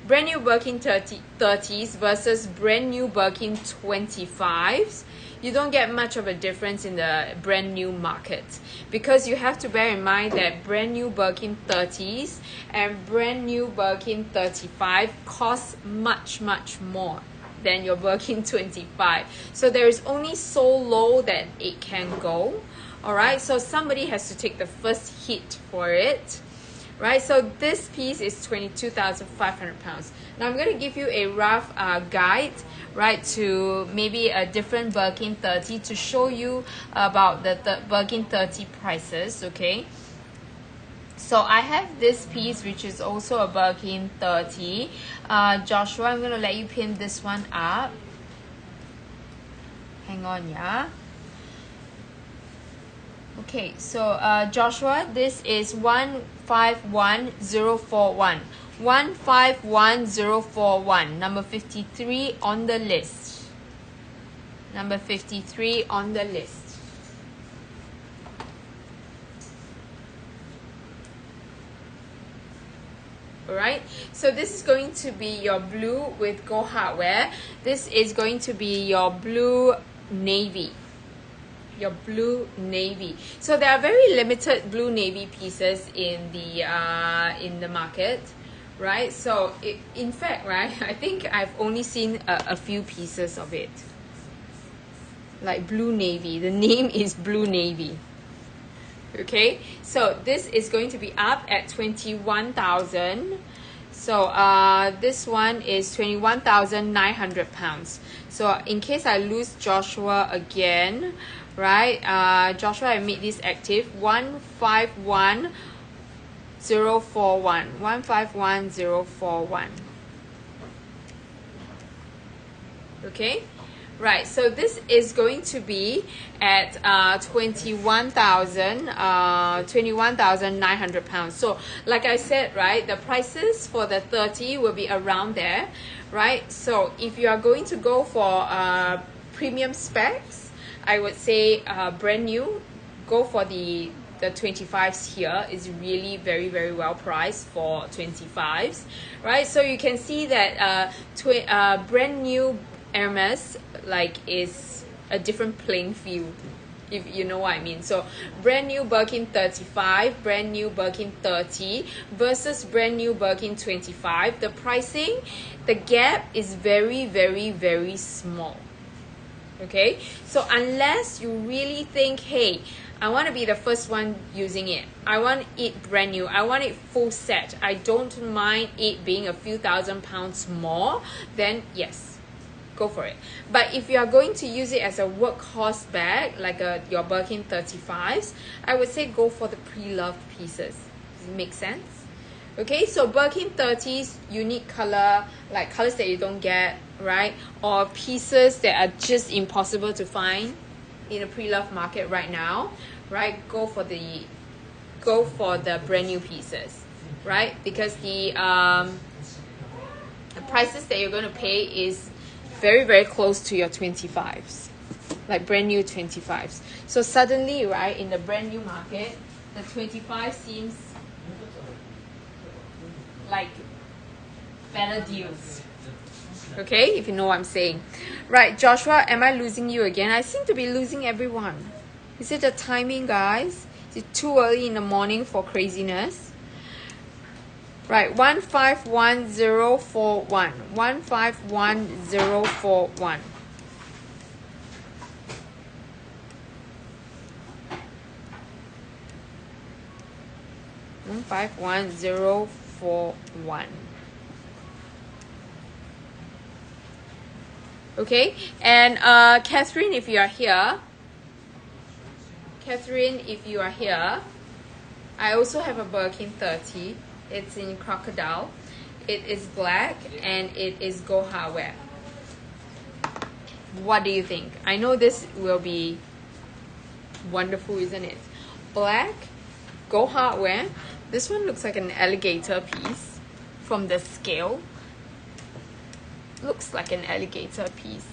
S1: brand new Birkin 30s versus brand new Birkin 25s. You don't get much of a difference in the brand new market because you have to bear in mind that brand new Birkin 30s and brand new Birkin 35 cost much more than your Birkin 25. So there is only so low that it can go. All right, so somebody has to take the first hit for it. Right, so this piece is 22,500 pounds. Now I'm going to give you a rough guide, right, to maybe a different Birkin 30 to show you about the Birkin 30 prices, okay? So I have this piece, which is also a Birkin 30. Joshua, I'm going to let you pin this one up. Hang on, yeah. Okay, so Joshua, this is 151041. 151041, number 53 on the list. Number 53 on the list. Alright, so this is going to be your blue with Go Hardware. This is going to be your blue navy. Your blue navy. So there are very limited blue navy pieces in the market, right? So in fact, right, I think I've only seen a few pieces of it, like blue navy. The name is blue navy. Okay, so this is going to be up at 21,000. So this one is 21,900 pounds. So in case I lose Joshua again, right, Joshua, I made this active. 151041. 151041. Okay, right, so this is going to be at 21,900 pounds. So like I said, right, the prices for the 30 will be around there, right? So if you are going to go for premium specs, I would say brand new, go for the 25s here. Is really very well priced for 25s, right? So you can see that brand new Hermes like is a different playing field, if you know what I mean. So brand new Birkin 35, brand new Birkin 30 versus brand new Birkin 25. The pricing, the gap is very small. Okay, so unless you really think, hey, I want to be the first one using it, I want it brand new, I want it full set, I don't mind it being a few £1,000s more, then yes, go for it. But if you are going to use it as a workhorse bag, like your Birkin 35s, I would say go for the pre-loved pieces. Does it make sense? Okay, so Birkin 30s, unique color, like colors that you don't get, right? Or pieces that are just impossible to find in a pre-loved market right now, right? Go for the brand new pieces, right? Because the prices that you're going to pay is very close to your 25s, like brand new 25s. So suddenly, right, in the brand new market, the 25 seems like better deals. Okay, if you know what I'm saying. Right, Joshua, am I losing you again? I seem to be losing everyone. Is it the timing, guys? Is it too early in the morning for craziness? Right, 151041. 151041. One 51041. Okay, and Catherine, if you are here, I also have a Birkin 30. It's in crocodile. It is black and it is Go Hardware. What do you think? I know this will be wonderful, isn't it? Black, Go Hardware. This one looks like an alligator piece from the scale. Looks like an alligator piece.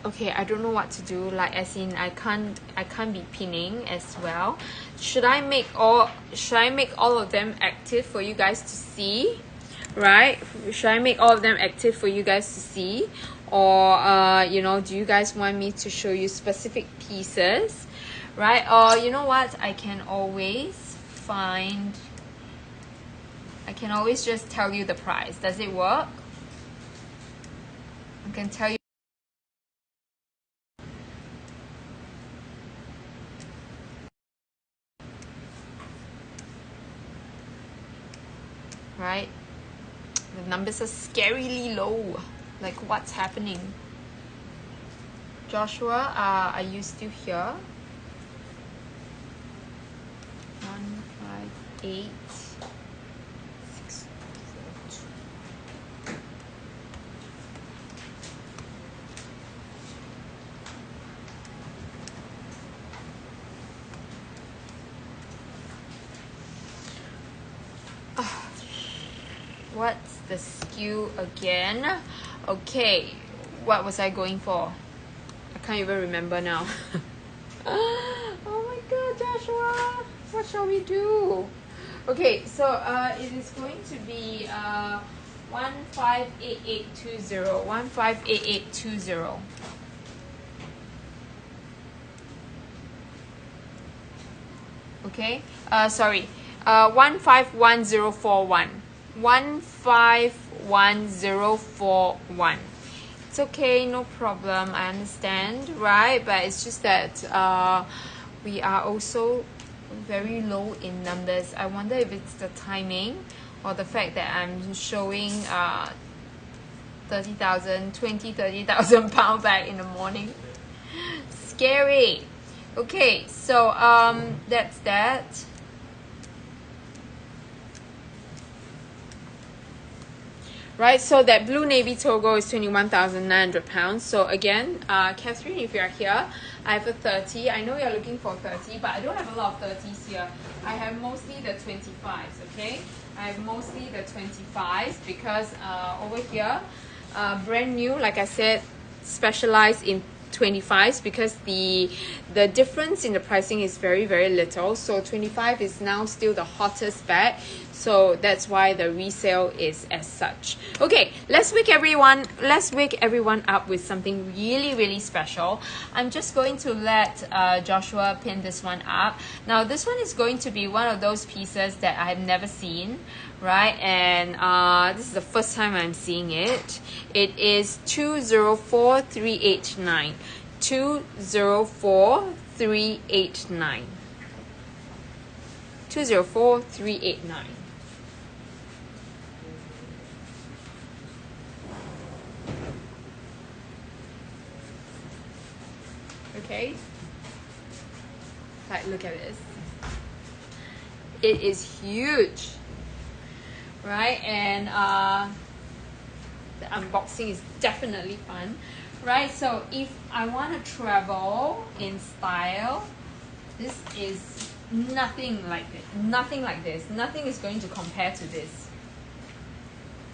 S1: Okay, I don't know what to do, like as in I can't be pinning as well. Should I make all of them active for you guys to see? Right? Should I make all of them active for you guys to see? Or you know, do you guys want me to show you specific pieces? Right? Or you know what? I can always just tell you the price. Does it work? I can tell you. Right? The numbers are scarily low. Like, what's happening? Joshua, are you still here? 158 602. What's the skew again? Okay, what was I going for? I can't even remember now. Oh my god, Joshua, what shall we do? Okay, so it is going to be 158820. 158820. Okay, sorry, 151041. 151041. It's okay, no problem, I understand, right? But it's just that we are also very low in numbers. I wonder if it's the timing or the fact that I'm showing 30,000 pound bag in the morning. Scary. Okay, so that's that. Right, so that blue navy Togo is 21,900 pounds. So again, Catherine, if you're here, I have a 30. I know you're looking for 30, but I don't have a lot of 30s here. I have mostly the 25s, okay? I have mostly the 25s because over here, brand new, like I said, specialized in 25s because the difference in the pricing is very, very little. So 25 is now still the hottest bag. So that's why the resale is as such. Okay, let's wake everyone up with something really, really special. I'm just going to let Joshua pin this one up. Now this one is going to be one of those pieces that I have never seen, right? And this is the first time I'm seeing it. It is 204389. 204389. 204389. Okay, like look at this. It is huge, right? And the unboxing is definitely fun, right? So if I want to travel in style, this is nothing like this. Nothing like this. Nothing is going to compare to this.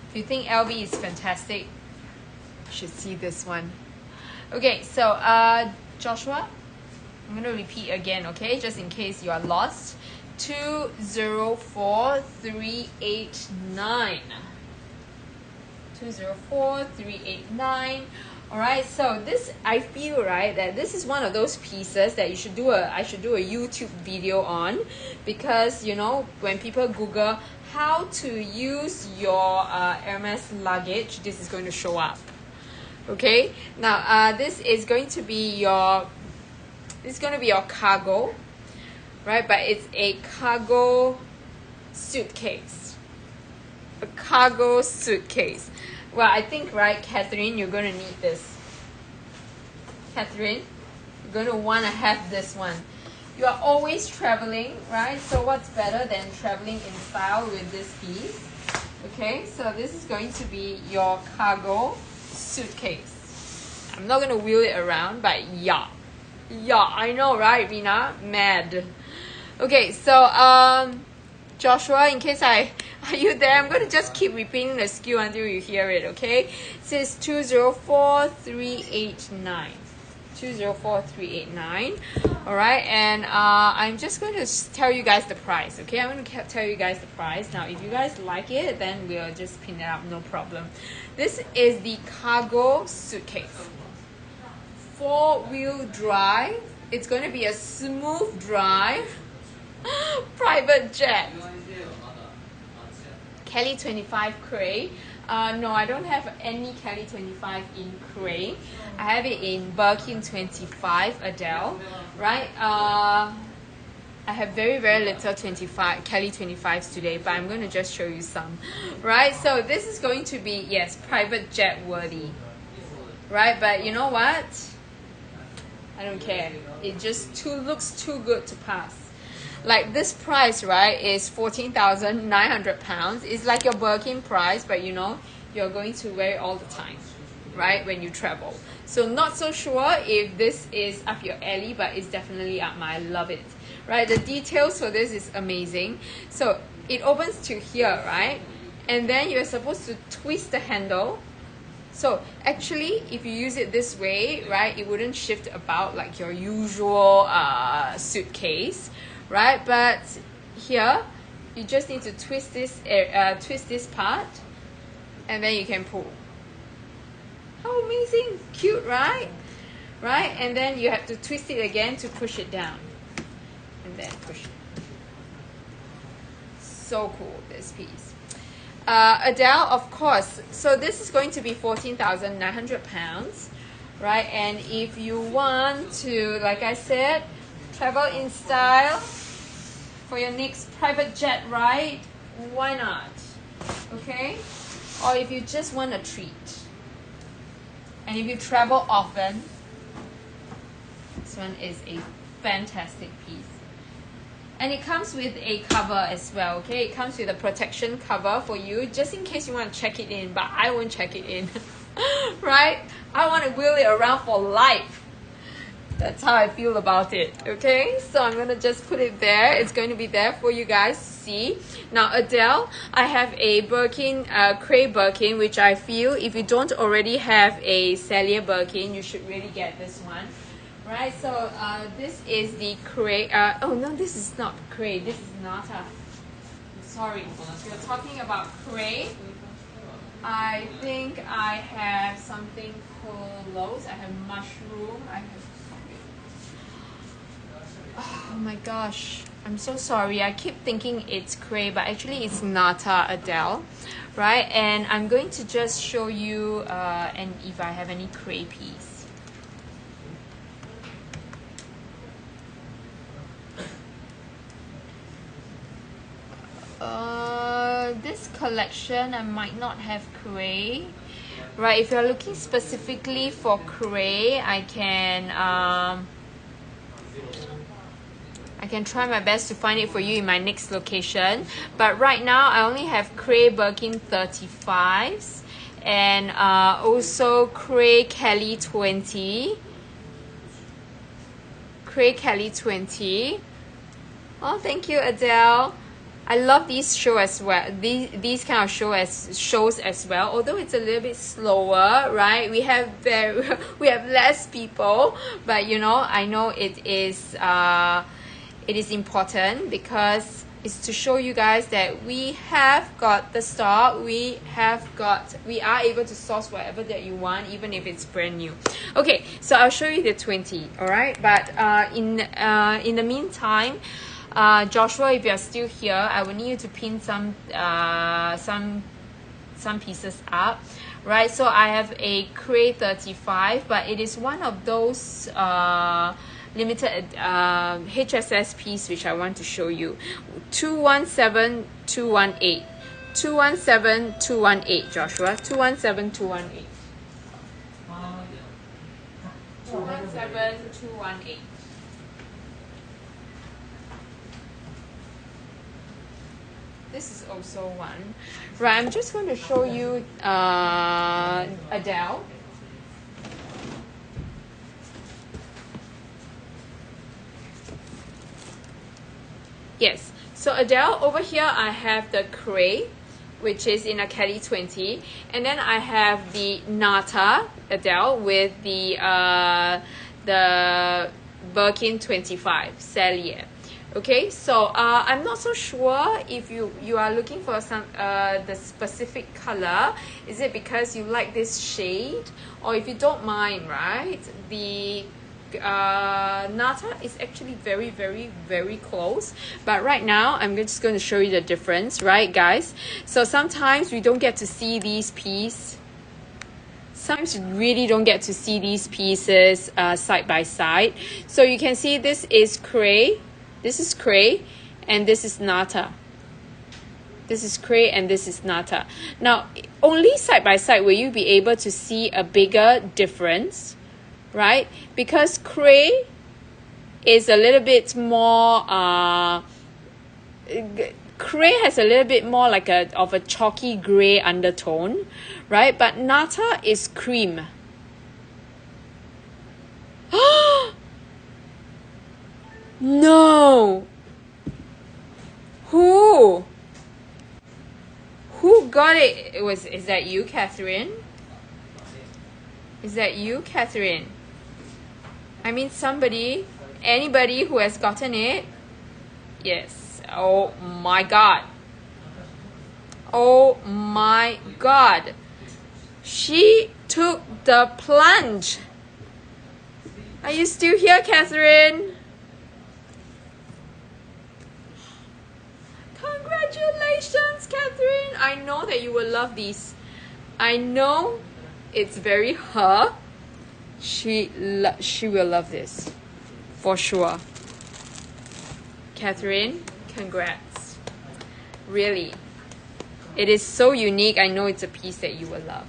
S1: If you think LV is fantastic, you should see this one. Okay, so Joshua, I'm going to repeat again, okay, just in case you are lost. 204389. 204389. All right, so this, I feel, right, that this is one of those pieces that I should do a YouTube video on, because you know, when people Google how to use your Hermes luggage, this is going to show up. Okay, now this is going to be your cargo, right? But it's a cargo suitcase. A cargo suitcase. Well, I think, right, Catherine, you're going to need this. Catherine, you're going to want to have this one. You are always traveling, right? So what's better than traveling in style with this piece? Okay, so this is going to be your cargo suitcase. I'm not going to wheel it around, but yeah. Yeah, I know, right, Rina? Mad. Okay, so Joshua, in case are you there? I'm going to just keep repeating the SKU until you hear it, okay? It says 204389. 204389. All right, and I'm just going to tell you guys the price, okay? I'm going to tell you guys the price. Now, if you guys like it, then we'll just pin it up, no problem. This is the cargo suitcase. 4-wheel drive. It's going to be a smooth drive. Private jet. Kelly 25 Cray. No, I don't have any Kelly 25 in Cray. I have it in Birkin 25 Adele, right? I have very little 25 Kelly 25s today, but I'm going to just show you some, right? So this is going to be, yes, private jet worthy, right? But you know what? I don't care. It just looks too good to pass. Like this price, right, is 14,900 pounds. It's like your Birkin price, but you know, you're going to wear it all the time, right, when you travel. So not so sure if this is up your alley, but it's definitely up my, I love it, right? The details for this is amazing. So it opens to here, right? And then you're supposed to twist the handle. So actually, if you use it this way, right, it wouldn't shift about like your usual suitcase, right? But here, you just need to twist this part, and then you can pull. How amazing! Cute, right? Right? And then you have to twist it again to push it down, and then push it. So cool, this piece. Adele, of course. So this is going to be 14,900 pounds, right? And if you want to, like I said, travel in style for your next private jet ride, why not? Okay? Or if you just want a treat, and if you travel often, this one is a fantastic piece. And it comes with a cover as well, okay? It comes with a protection cover for you, just in case you want to check it in, but I won't check it in, right? I want to wheel it around for life. That's how I feel about it, okay? So I'm going to just put it there. It's going to be there for you guys to see. Now, Adele, I have a Birkin, Cray Birkin, which I feel if you don't already have a Celia Birkin, you should really get this one. Right, so this is the Cray. Oh no, this is not Cray. This is Nata. Sorry, you're talking about Cray. I think I have something close. I have mushroom. I have. Oh my gosh, I'm so sorry. I keep thinking it's Cray, but actually it's Nata, Adele, right? And I'm going to just show you and if I have any Cray piece. This collection I might not have Cray, right? If you're looking specifically for Cray, I can try my best to find it for you in my next location. But right now I only have Cray Birkin 35s and also Cray Kelly 20. Cray Kelly 20. Oh, thank you, Adele. I love these shows as well. These kind of shows as well. Although it's a little bit slower, right? We have less people, but you know, I know it is important because it's to show you guys that we have got the stock. We are able to source whatever that you want, even if it's brand new. Okay, so I'll show you the 20. All right, but in the meantime. Joshua, if you're still here, I will need you to pin some pieces up, right? So I have a Cray 35, but it is one of those limited HSS piece which I want to show you. 217218. 217218, Joshua. 217218. 217218. this is also one. Right, I'm just going to show you Adele. Yes, so Adele, over here I have the Cray, which is in a Kelly 20, and then I have the Nata Adele with the Birkin 25 Cellier. Okay, so I'm not so sure if you are looking for some the specific color. Is it because you like this shade, or if you don't mind, right? The Nata is actually very, very, very close, but right now I'm just going to show you the difference, right, guys? So sometimes we don't get to see these pieces. Sometimes you really don't get to see these pieces side by side. So you can see this is Cray, this is Cray, and this is Nata. This is Cray and this is Nata. Now, only side by side will you be able to see a bigger difference, right? Because Cray is a little bit more Cray has a little bit more like of a chalky gray undertone, right? But Nata is cream. No! Who got it? Is that you, Catherine? Is that you, Catherine? I mean, anybody who has gotten it? Yes. Oh my God. Oh my God. She took the plunge. Are you still here, Catherine? Congratulations, Catherine. I know that you will love these. I know it's very her. She will love this for sure. Catherine, congrats. Really. It is so unique. I know it's a piece that you will love.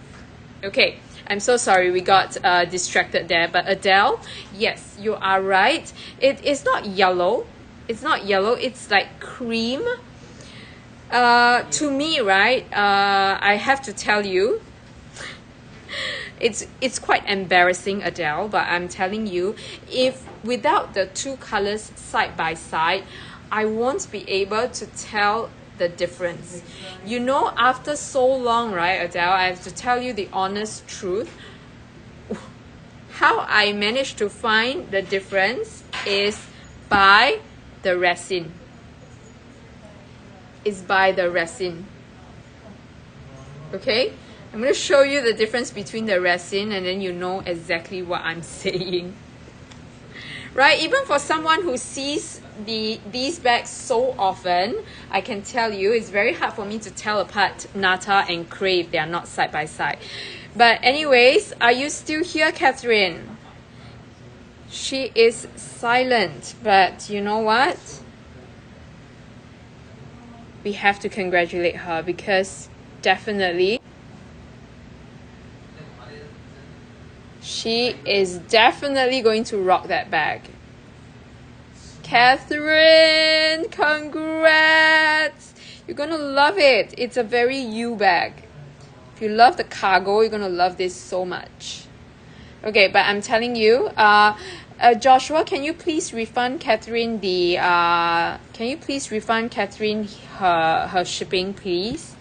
S1: Okay, I'm so sorry we got distracted there. But Adele, yes, you are right. It is not yellow. It's not yellow. It's like cream. To me, right, I have to tell you, it's quite embarrassing, Adele, but I'm telling you, if without the two colors side by side, I won't be able to tell the difference. You know, after so long, right, Adele, I have to tell you the honest truth. How I managed to find the difference is by the resin. Is by the resin. Okay? I'm going to show you the difference between the resin, and then you know exactly what I'm saying. Right? Even for someone who sees these bags so often, I can tell you it's very hard for me to tell apart Nata and Cray if they are not side by side. But anyways, are you still here, Catherine? She is silent, but you know what? We have to congratulate her because definitely she is definitely going to rock that bag. Catherine, congrats! You're gonna love it. It's a very you bag. If you love the cargo, you're gonna love this so much. Okay, but I'm telling you, Joshua, can you please refund Catherine her shipping, please?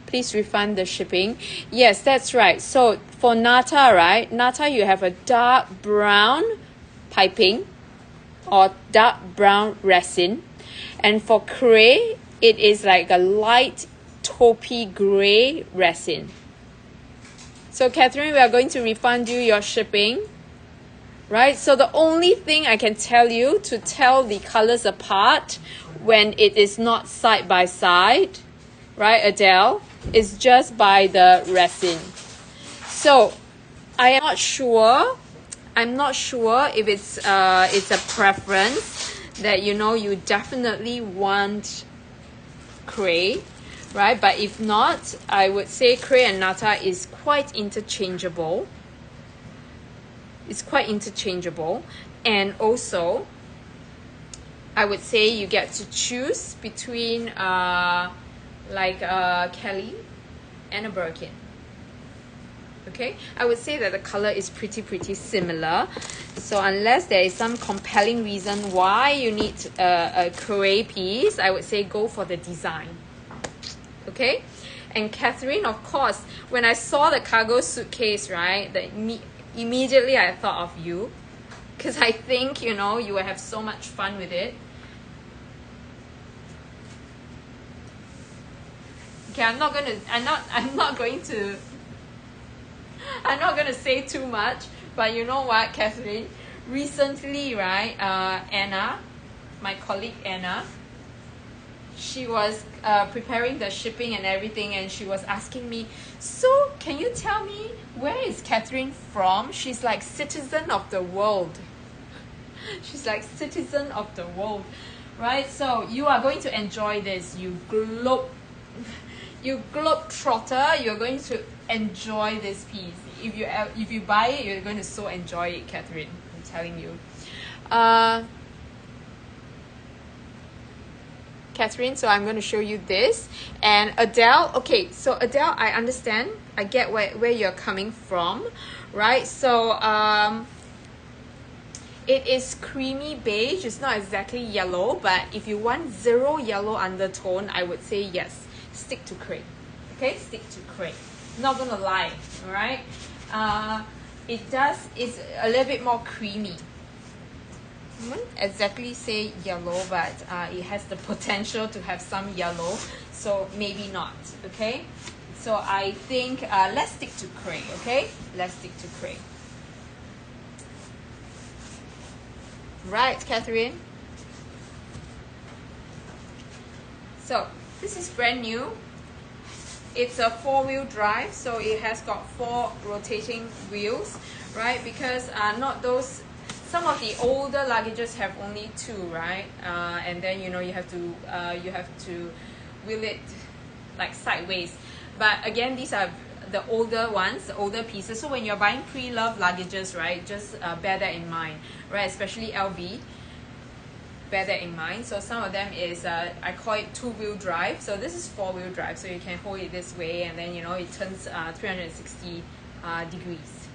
S1: Please refund the shipping. Yes, that's right. So for Nata, right? Nata, you have a dark brown piping or dark brown resin. And for Cray, it is like a light taupey gray resin. So Catherine, we are going to refund you your shipping. Right? So the only thing I can tell you to tell the colors apart when it is not side by side, right, Adele, is just by the resin. So I am not sure. I'm not sure if it's a preference that you definitely want Cray, right? But if not, I would say Cray and Nata is quite interchangeable. It's quite interchangeable, and also I would say you get to choose between like Kelly and a Birkin. Okay, I would say that the color is pretty similar. So unless there is some compelling reason why you need a Coué piece, I would say go for the design. Okay, and Catherine, of course, when I saw the cargo suitcase, right, immediately I thought of you, because I think, you know, you will have so much fun with it. Okay, I'm not going to say too much, but you know what, Catherine? Recently, right, Anna, my colleague Anna, she was preparing the shipping and everything, and she was asking me, so can you tell me where is Catherine from? She's like citizen of the world. She's like citizen of the world, right? So you are going to enjoy this, you globe trotter. You're going to enjoy this piece. If you buy it, you're going to so enjoy it, Catherine. I'm telling you. Catherine, so I'm going to show you this. And Adele, okay, so Adele, I understand. I get where you're coming from, right? So it is creamy beige. It's not exactly yellow, but if you want zero yellow undertone, I would say yes. Stick to crepe. Okay, stick to crepe. Not gonna lie, all right? It's a little bit more creamy. I wouldn't exactly say yellow, but it has the potential to have some yellow, so maybe not, okay? So I think let's stick to crepe, okay? Let's stick to crepe. Right, Catherine? So this is brand new. It's a 4-wheel drive, so it has got 4 rotating wheels, right? Because not those, some of the older luggages have only 2, right? And then you know you have to wheel it like sideways. But again, these are the older ones, the older pieces. So when you're buying pre-loved luggages, right, just bear that in mind, right? Especially LV. Bear that in mind. So some of them is I call it 2-wheel drive, so this is 4-wheel drive, so you can hold it this way and then you know it turns 360 degrees,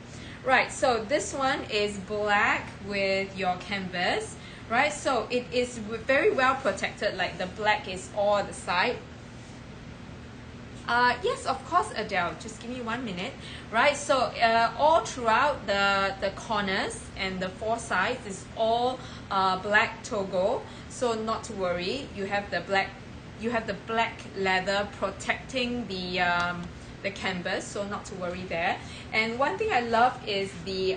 S1: right? So this one is black with your canvas, right? So it is very well protected, like the black is all at the side. Yes, of course, Adele, just give me 1 minute, right? So all throughout the corners and the 4 sides is all black Togo, so not to worry. You have the black leather protecting the canvas, so not to worry there. And one thing I love is the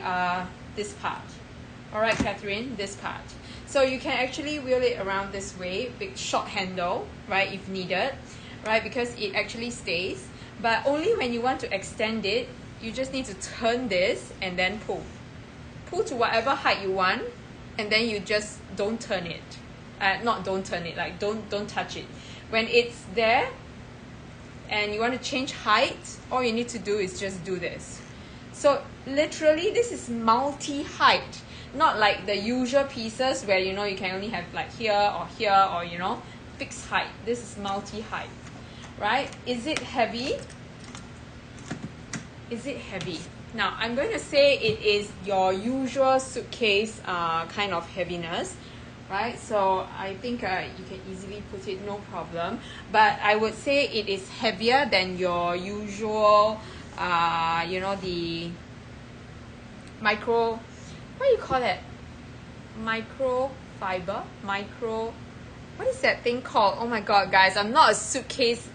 S1: this part. All right, Catherine, this part. So you can actually wheel it around this way, big short handle, right, if needed. Right, because it actually stays, but only when you want to extend it, you just need to turn this and then pull to whatever height you want, and then you just don't turn it, don't turn it, like don't touch it. When it's there and you want to change height, all you need to do is just do this. So literally this is multi-height, not like the usual pieces where you know you can only have like here or you know fixed height. This is multi-height. Right? Is it heavy? Is it heavy? Now, I'm going to say it is your usual suitcase kind of heaviness, right? So I think you can easily put it, no problem. But I would say it is heavier than your usual, you know, the micro, what do you call it? Microfiber? What is that thing called? Oh my god, guys, I'm not a suitcase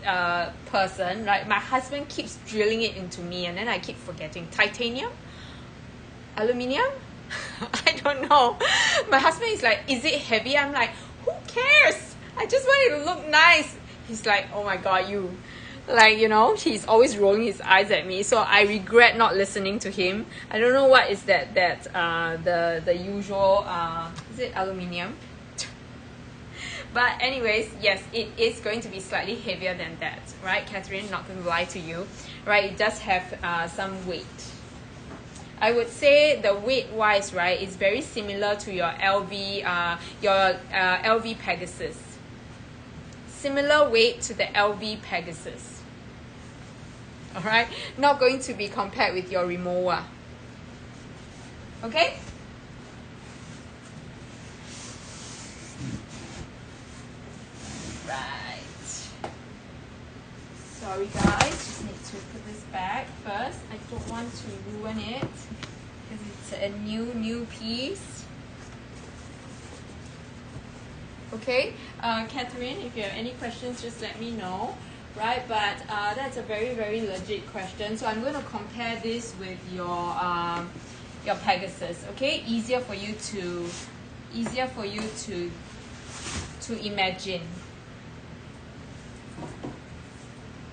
S1: person, right? My husband keeps drilling it into me and then I keep forgetting. Titanium? Aluminium? I don't know. My husband is like, is it heavy? I'm like, who cares? I just want it to look nice. He's like, oh my god, you. Like, you know, he's always rolling his eyes at me. So I regret not listening to him. I don't know what is that the usual, is it aluminium? But anyways, yes, it is going to be slightly heavier than that, right, Catherine? Not going to lie to you, right? It does have some weight, I would say the weight wise, right, is very similar to your LV, LV Pegasus. Similar weight to the LV Pegasus. All right, not going to be compared with your Rimowa. Okay. Right. Sorry guys, just need to put this back first. I don't want to ruin it because it's a new piece. Okay, Catherine, if you have any questions, just let me know. Right, but that's a very legit question. So I'm going to compare this with your Pegasus. Okay, easier for you to imagine.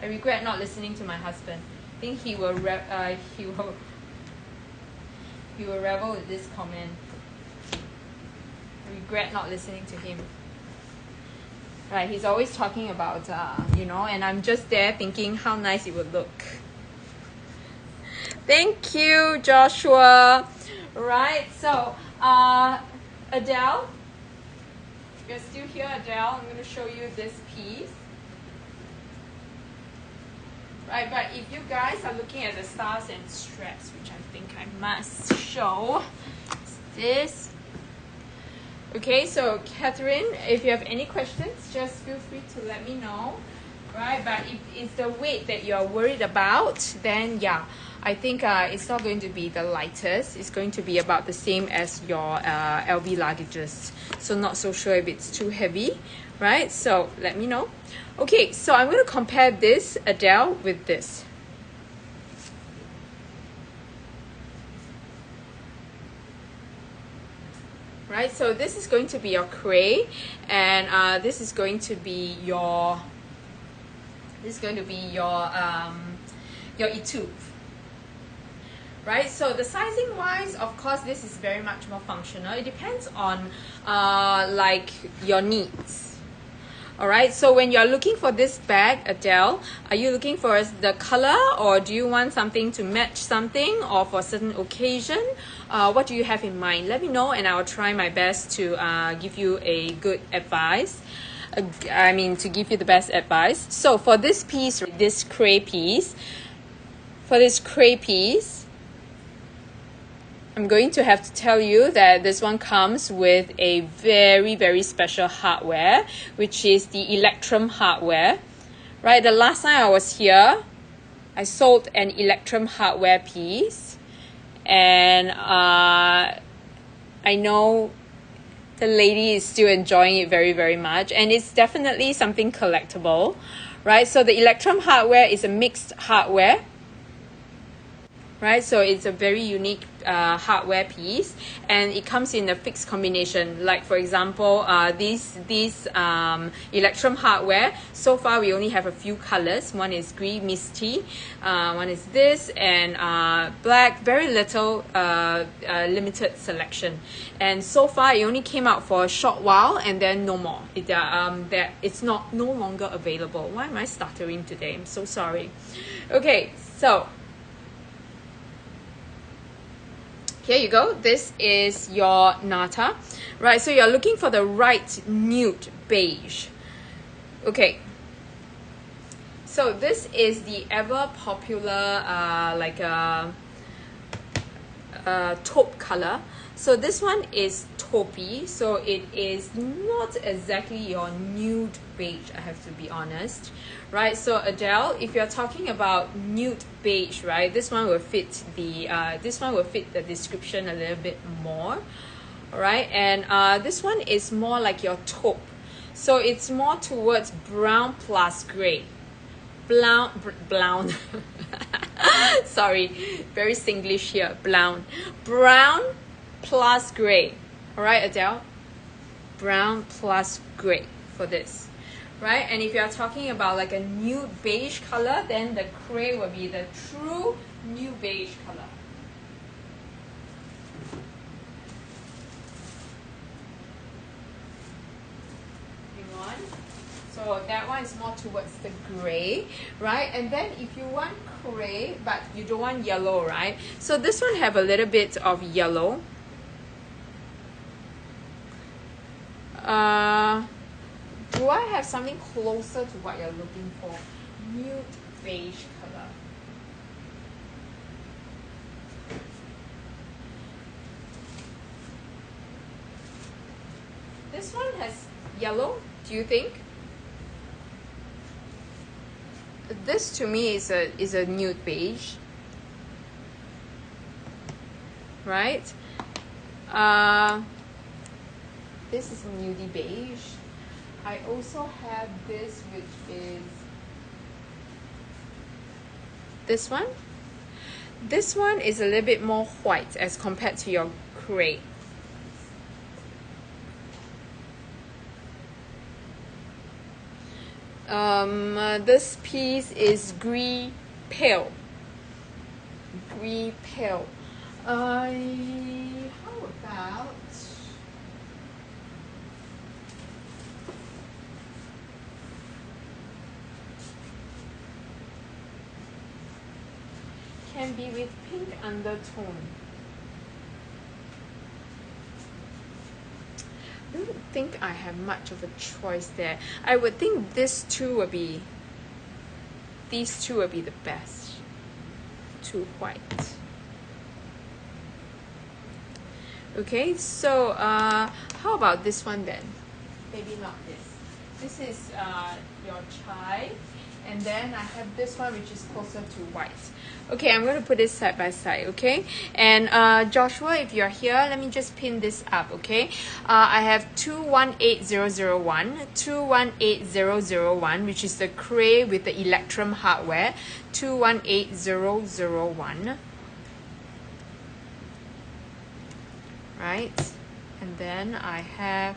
S1: I regret not listening to my husband. I think he will revel with this comment. I regret not listening to him. Right, he's always talking about you know, and I'm just there thinking how nice it would look. Thank you, Joshua. Right, so Adele, you're still here, Adele. I'm going to show you this piece. Right, but if you guys are looking at the stars and stripes, which I think I must show, is this. Okay, so Catherine, if you have any questions, just feel free to let me know. Right, but if it's the weight that you're worried about, then yeah, I think it's not going to be the lightest. It's going to be about the same as your LV luggages. So not so sure if it's too heavy, right? So let me know. Okay, so I'm going to compare this Adele with this. Right, so this is going to be your Cray, and this is going to be your Etude. Right, so the sizing wise, of course, this is very much more functional. It depends on like your needs. All right, so when you're looking for this bag, Adele, are you looking for the color, or do you want something to match something, or for a certain occasion? What do you have in mind? Let me know, and I'll try my best to give you a good advice. To give you the best advice. So for this piece, this Cray piece, I'm going to have to tell you that this one comes with a very special hardware, which is the Electrum hardware. Right, the last time I was here, I sold an Electrum hardware piece, and I know the lady is still enjoying it very much, and it's definitely something collectible. Right, so the Electrum hardware is a mixed hardware. Right, so it's a very unique hardware piece, and it comes in a fixed combination. Like for example, these Electrum hardware, so far we only have a few colors. One is green misty, one is this, and black. Very little limited selection, and so far it only came out for a short while, and then no more. It's no longer available. Why am I stuttering today? I'm so sorry. Okay, so here you go. This is your Nata. Right, so you're looking for the right nude beige. Okay. So this is the ever popular taupe color. So this one is taupey, so it is not exactly your nude beige, I have to be honest. Right, so Adele, if you're talking about nude beige, right, this one will fit the description a little bit more. All right, and this one is more like your taupe, so it's more towards brown plus gray. Brown. Sorry, very Singlish here. Brown plus gray. All right, Adele, brown plus gray for this. Right, and if you are talking about like a nude beige color, then the Cray will be the true nude beige color. Hang on. So So that one is more towards the gray, right? And then if you want gray, but you don't want yellow, right? So this one have a little bit of yellow. Do I have something closer to what you're looking for? Nude beige color. This one has yellow, do you think? This to me is a nude beige, right? This is nudie beige. I also have this, which is this one. This one is a little bit more white as compared to your gray. This piece is gris pale. Gris pale. How about can be with pink undertone. I don't think I have much of a choice there. I would think these two would be the best. Too white. Okay, so how about this one then? Maybe not this. This is your chai, and then I have this one which is closer to white. Okay, I'm going to put this side by side, okay? And Joshua, if you're here, let me just pin this up, okay? I have 218001, 218001, which is the Cray with the Electrum hardware, 218001. Right? And then I have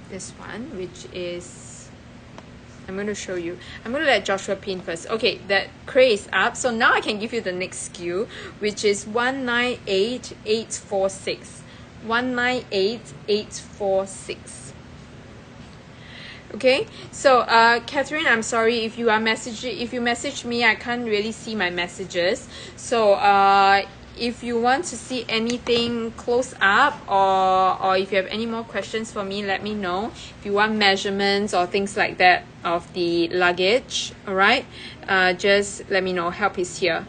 S1: this one, which is, I'm going to show you. I'm going to let Joshua pin first. Okay, that Cray is up. So now I can give you the next SKU, which is 198846. 198846. Okay, so Catherine, I'm sorry if you message me, I can't really see my messages. So if you want to see anything close up, or if you have any more questions for me, let me know. If you want measurements or things like that of the luggage, all right, just let me know. Help is here.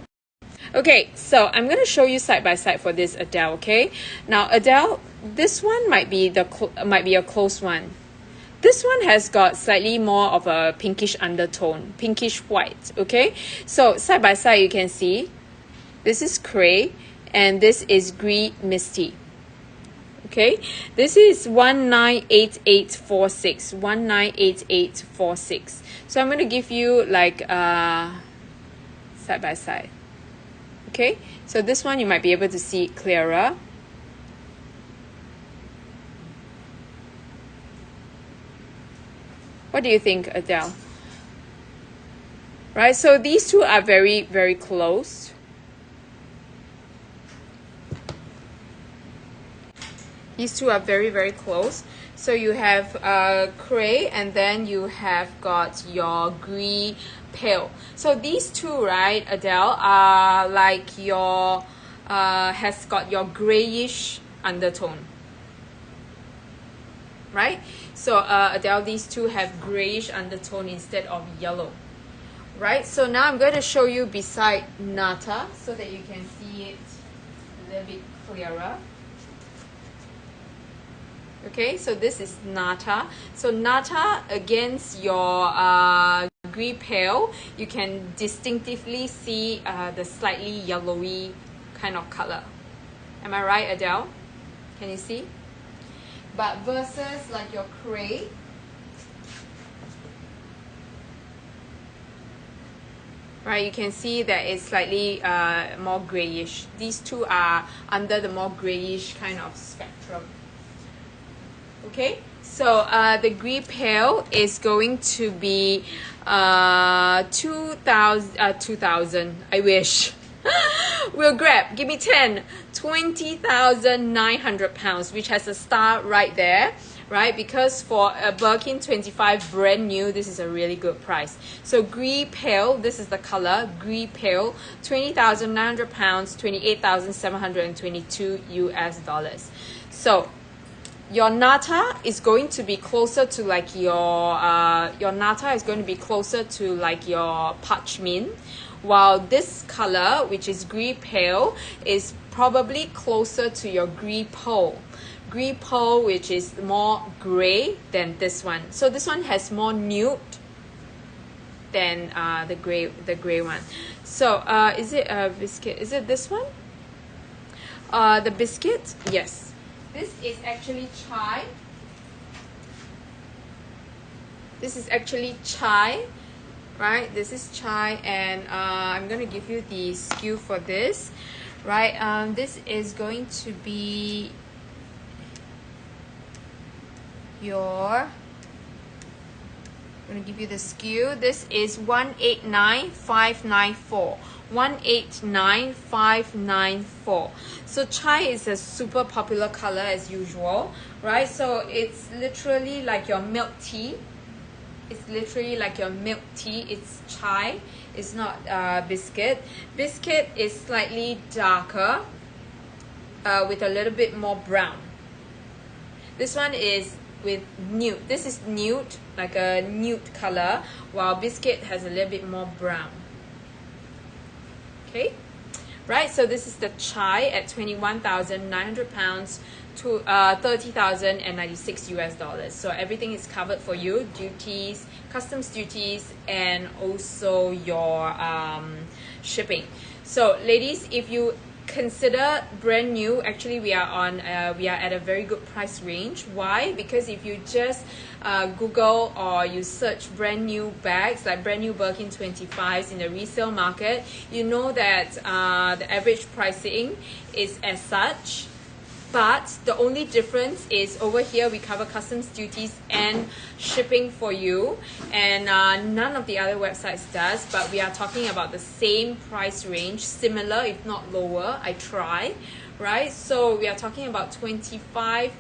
S1: Okay, so I'm going to show you side by side for this Adele. Okay, now Adele, this one might be a close one. This one has got slightly more of a pinkish undertone, pinkish white. Okay, so side by side you can see this is Cray and this is Gris Misty. Okay, this is 198846. 198846. So I'm going to give you like side by side. Okay, so this one you might be able to see it clearer. What do you think, Adele? Right, so these two are very, very close. These two are very, very close. So you have Cray and then you have got your Gris Pale. So these two, right, Adele, are like your, has got your grayish undertone. Right? So Adele, these two have grayish undertone instead of yellow. Right? So now I'm going to show you beside Nata so that you can see it a little bit clearer. Okay, so this is Nata. So Nata against your Gris Pale, you can distinctively see the slightly yellowy kind of color. Am I right, Adele? Can you see? But versus like your Cray, right, you can see that it's slightly more grayish. These two are under the more grayish kind of spectrum. Okay, So the Green Pale is going to be 2000, I wish. We'll grab, give me 10, 20,900 pounds, which has a star right there, right? Because for a Birkin 25 brand new, this is a really good price. So Green Pale, this is the color, Green Pale, 20,900 pounds, 28,722 US dollars. So your Nata is going to be closer to like your Nata is going to be closer to like your Parchment, while this color, which is Green Pale, is probably closer to your Green Pearl. Green Pearl, which is more gray than this one. So this one has more nude than the gray one. So is it a biscuit? Is it this one? The biscuit? Yes. This is actually chai. This is actually chai, right? This is chai, and I'm going to give you the SKU for this, right? This is going to be your, I'm going to give you the SKU. This is 189594. 189594. So chai is a super popular color as usual, right? So it's literally like your milk tea. It's literally like your milk tea. It's chai. It's not biscuit. Biscuit is slightly darker with a little bit more brown. This one is with nude. This is nude, like a nude color, while biscuit has a little bit more brown. Okay, right? So this is the chai at 21,900 pounds to 30,096 US dollars. So everything is covered for you: duties, customs duties, and also your shipping. So ladies, if you consider brand new, actually we are at a very good price range. Why? Because if you just Google or you search brand new bags, like brand new Birkin 25s in the resale market, you know that the average pricing is as such. But the only difference is over here we cover customs duties and shipping for you, and none of the other websites does. But we are talking about the same price range, similar if not lower. I try, right? So we are talking about 20 to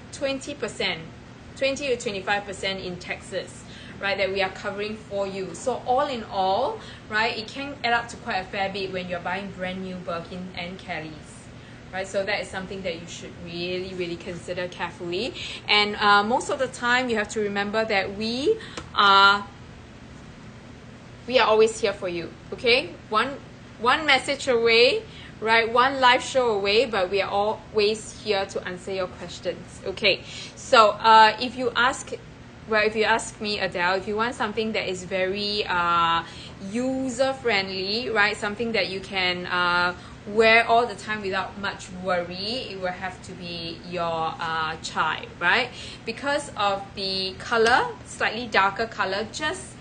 S1: 25% in taxes, right, that we are covering for you. So all in all, right, it can add up to quite a fair bit when you're buying brand new Birkin and Kellys. Right, so that is something that you should really consider carefully. And most of the time you have to remember that we are always here for you. Okay, one message away, right, one live show away, but we are always here to answer your questions. Okay, so if you ask me, Adele, if you want something that is very user friendly, right, something that you can wear all the time without much worry, it will have to be your chai, right? Because of the color, slightly darker color, just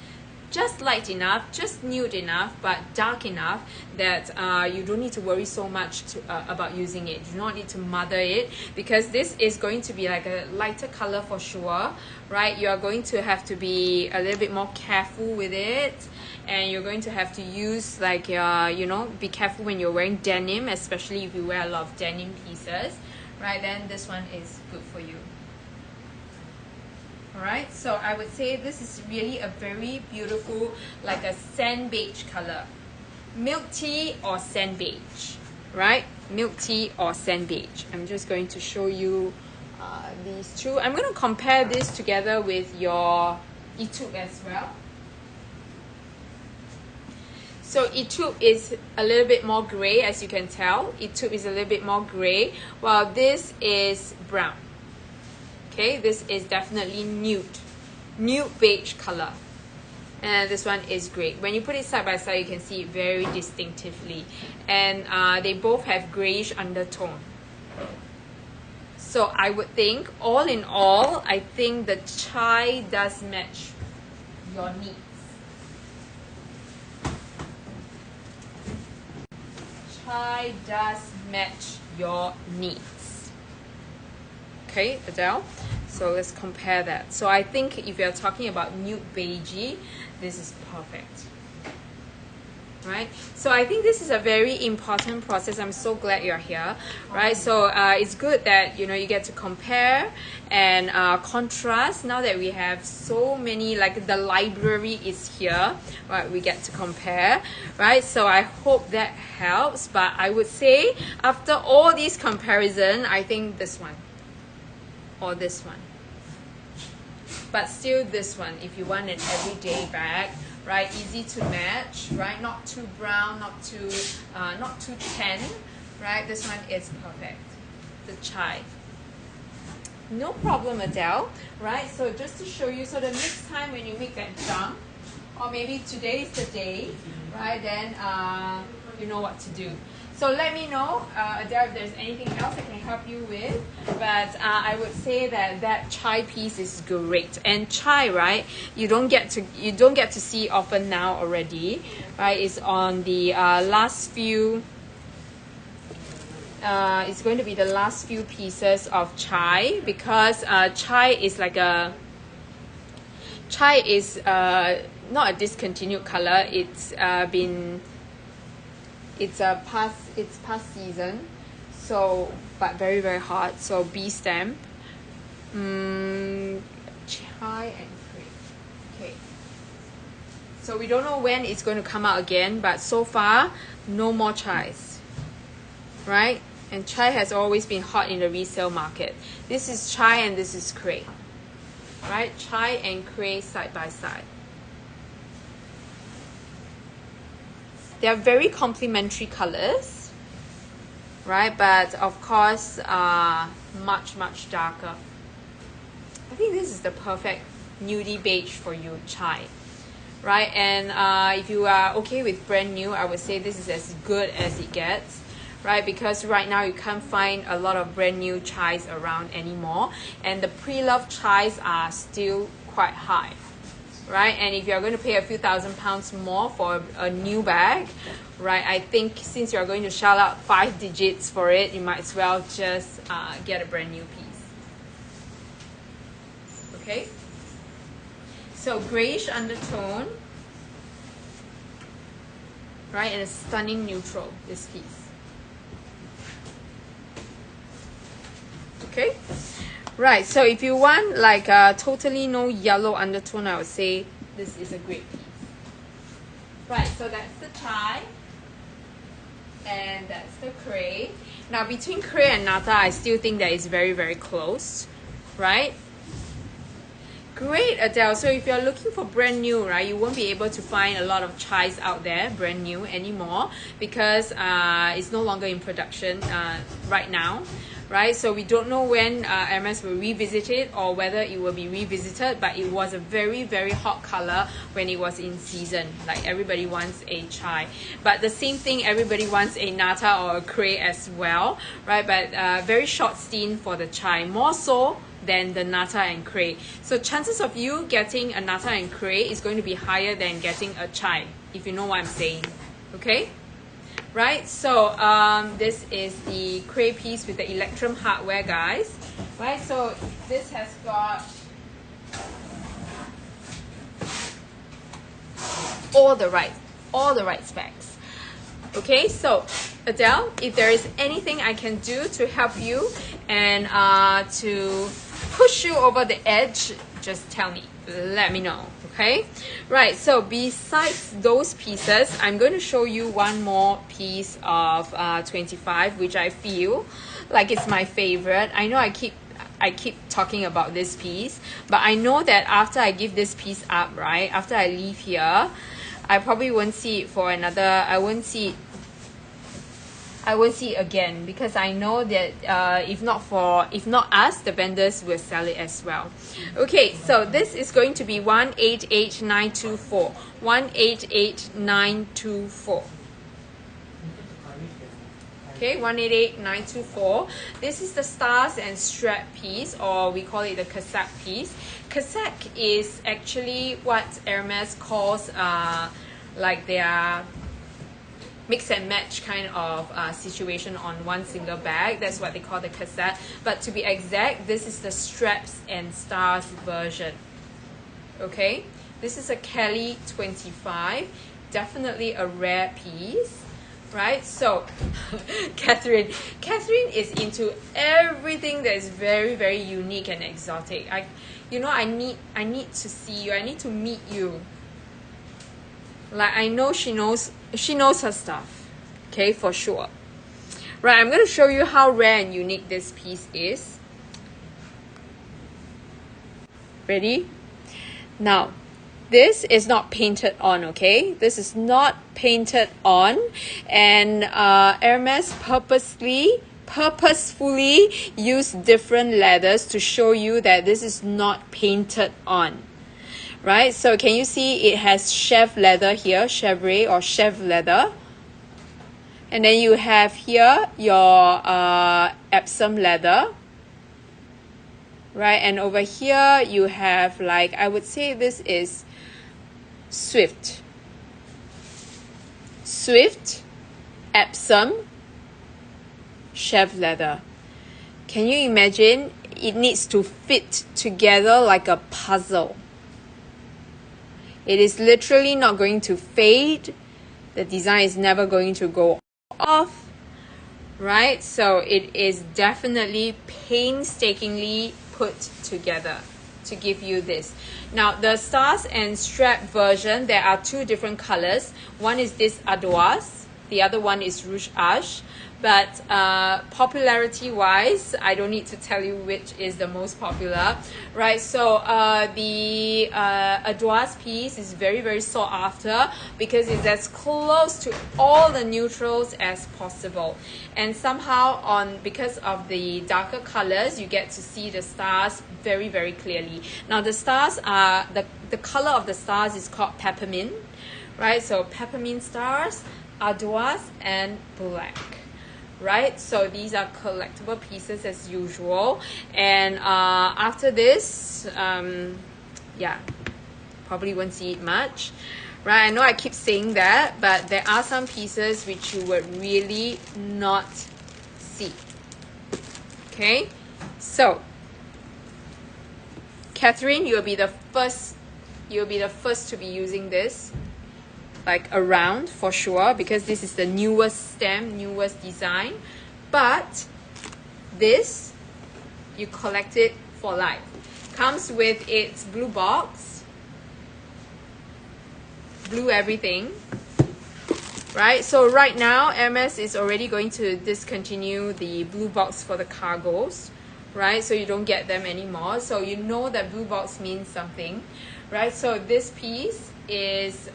S1: light enough, just nude enough, but dark enough that you don't need to worry so much about using it. You do not need to mother it, because this is going to be like a lighter color for sure, right? You are going to have to be a little bit more careful with it, and you're going to have to use like you know, be careful when you're wearing denim, especially if you wear a lot of denim pieces, right? Then this one is good for you. Alright, so I would say this is really a very beautiful, like a sand beige color. Milk tea or sand beige, right? Milk tea or sand beige. I'm just going to show you these two. I'm going to compare this together with your Etude as well. So Etude is a little bit more gray, as you can tell. Etude is a little bit more gray, while this is brown. Okay, this is definitely nude beige color, and this one is gray. When you put it side by side, you can see it very distinctively, and they both have grayish undertone. So I would think, all in all, I think the chai does match your needs. Chai does match your needs. Okay, Adele. So let's compare that. So I think if you're talking about nude beigey, this is perfect. Right, so I think this is a very important process. I'm so glad you're here, right? So it's good that you get to compare and contrast. Now that we have so many, like the library is here, right? We get to compare, right? So I hope that helps. But I would say after all these comparison, I think this one or this one, but still this one if you want an everyday bag. Right, easy to match, right? Not too brown, not too tan, right? This one is perfect. The chai. No problem, Adele, right? So just to show you, so the next time when you make that jump, or maybe today is the day, right? Then you know what to do. So let me know, Adele, if there's anything else I can help you with. But I would say that chai piece is great. And chai, right? You don't get to see often now already, right? It's on the last few. It's going to be the last few pieces of chai, because chai is not a discontinued color. It's past season, so but very, very hot. So B stamp, chai and cream. Okay, so we don't know when it's going to come out again, but so far no more chais, right? And chai has always been hot in the resale market. This is chai and this is cray, right? Chai and cray side by side. They are very complementary colors, right? But of course, much, much darker. I think this is the perfect nudie beige for you, chai, right? And if you are okay with brand new, I would say this is as good as it gets, right? Because right now you can't find a lot of brand new chais around anymore, and the pre-loved chais are still quite high. Right, and if you're going to pay a few £1,000s more for a new bag, right, I think since you're going to shell out 5 digits for it, you might as well just get a brand new piece. Okay, so grayish undertone, right, and a stunning neutral, this piece. Okay. Right, so if you want like totally no yellow undertone, I would say this is a great piece. Right, so that's the chai and that's the cray. Now between cray and nata, I still think that is very, very close, right? Great, Adele. So if you're looking for brand new, right, you won't be able to find a lot of chais out there brand new anymore, because it's no longer in production right now. Right, so we don't know when Hermes will revisit it or whether it will be revisited, but it was a very, very hot color when it was in season. Like everybody wants a chai, but the same thing, everybody wants a nata or a cray as well, right? But very short stint for the chai, more so than the nata and cray. So chances of you getting a nata and cray is going to be higher than getting a chai, if you know what I'm saying. Okay. Right, so this is the cray piece with the Electrum hardware, guys. Right, so this has got all the right specs. Okay, so Adele, if there is anything I can do to help you and to push you over the edge, just tell me. Let me know. Okay, right, so besides those pieces, I'm going to show you one more piece of 25, which I feel like it's my favorite. I know I keep talking about this piece, but I know that after I give this piece up, right, after I leave here, I probably won't see it for another, I won't see it again, because I know that if not us, the vendors will sell it as well. Okay, so this is going to be 188924. 188924. Okay, 188924. This is the stars and strap piece, or we call it the casaque piece. Casaque is actually what Hermes calls like their mix and match kind of situation on one single bag. That's what they call the cassette. But to be exact, this is the straps and stars version. Okay, this is a Kelly 25, definitely a rare piece, right? So Catherine is into everything that is very, very unique and exotic. I need to see you. I need to meet you. Like, I know she knows her stuff. Okay, for sure. Right, I'm going to show you how rare and unique this piece is. Ready? Now, this is not painted on, okay? This is not painted on, and Hermes purposefully used different leathers to show you that this is not painted on. Right, so can you see it has chèvre leather here, chèvre or chèvre leather, and then you have here your Epsom leather, right? And over here you have, like, I would say this is Swift, Epsom, chèvre leather. Can you imagine? It needs to fit together like a puzzle. It is literally not going to fade. The design is never going to go off, right? So it is definitely painstakingly put together to give you this. Now, the stars and strap version, there are two different colors. One is this ardoise, the other one is rouge ash. But popularity wise, I don't need to tell you which is the most popular, right? So the ardoise piece is very, very sought after because it's as close to all the neutrals as possible. And somehow, because of the darker colors, you get to see the stars very, very clearly. Now, the stars are, the color of the stars is called peppermint, right? So peppermint stars, ardoise, and black. Right, so these are collectible pieces as usual, and after this, yeah, probably won't see it much, right? I know I keep saying that, but there are some pieces which you would really not see. Okay, so Catherine, you'll be the first to be using this, like, around for sure, because this is the newest stem, newest design. But this, you collect it for life. Comes with its blue box, blue everything, right? So right now Hermes is already going to discontinue the blue box for the cargos, right? So you don't get them anymore. So you know that blue box means something, right? So this piece is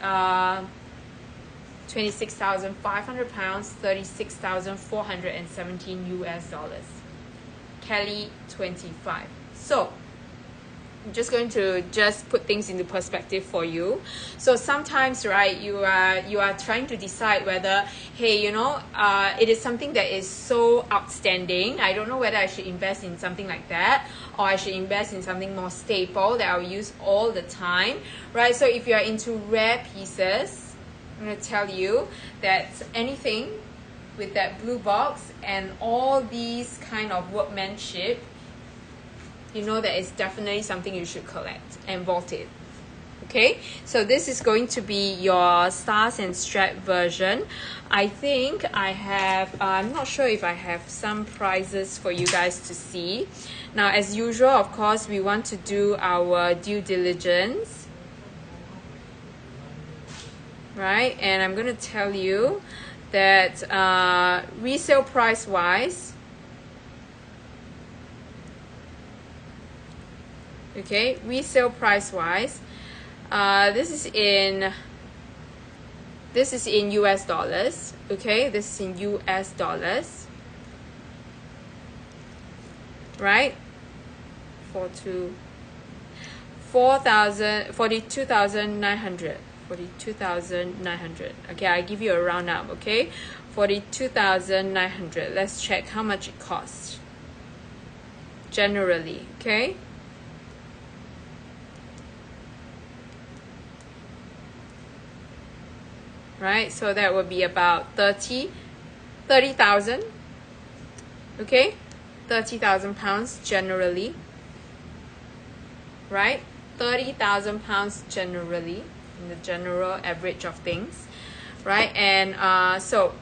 S1: 26,500 pounds, 36,417 US dollars. Kelly 25. So I'm just going to put things into perspective for you. So sometimes, right, you are trying to decide whether, hey, it is something that is so outstanding. I don't know whether I should invest in something like that, or I should invest in something more staple that I'll use all the time, right? So if you are into rare pieces, I'm going to tell you that anything with that blue box and all these kind of workmanship, that is definitely something you should collect and vault it. Okay, so this is going to be your stars and strap version. I think I have, I'm not sure if I have some prizes for you guys to see. Now, as usual, of course, we want to do our due diligence. Right, and I'm going to tell you that resale price wise, okay, resale price wise, this is in US dollars. Okay, this is in US dollars, right? 42,900. 42,900. Okay, I give you a round up. Okay, 42,900. Let's check how much it costs generally. Okay, right? So that would be about 30,000, okay? 30,000 pounds generally, right? 30,000 pounds generally, in the general average of things, right? And so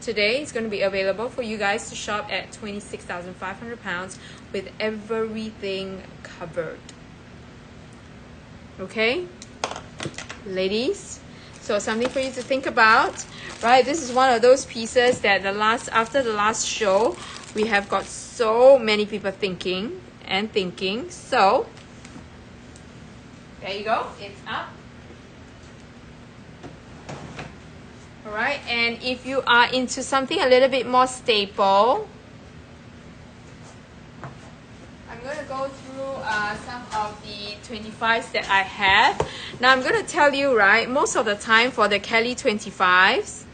S1: today it's going to be available for you guys to shop at 26,500 pounds with everything covered. Okay, ladies, so something for you to think about, right? This is one of those pieces that after the last show, we have got so many people thinking. So there you go, it's up. All right, and if you are into something a little bit more staple, I'm going to go through some of the 25s that I have. Now I'm going to tell you, right, most of the time for the Kelly 25s,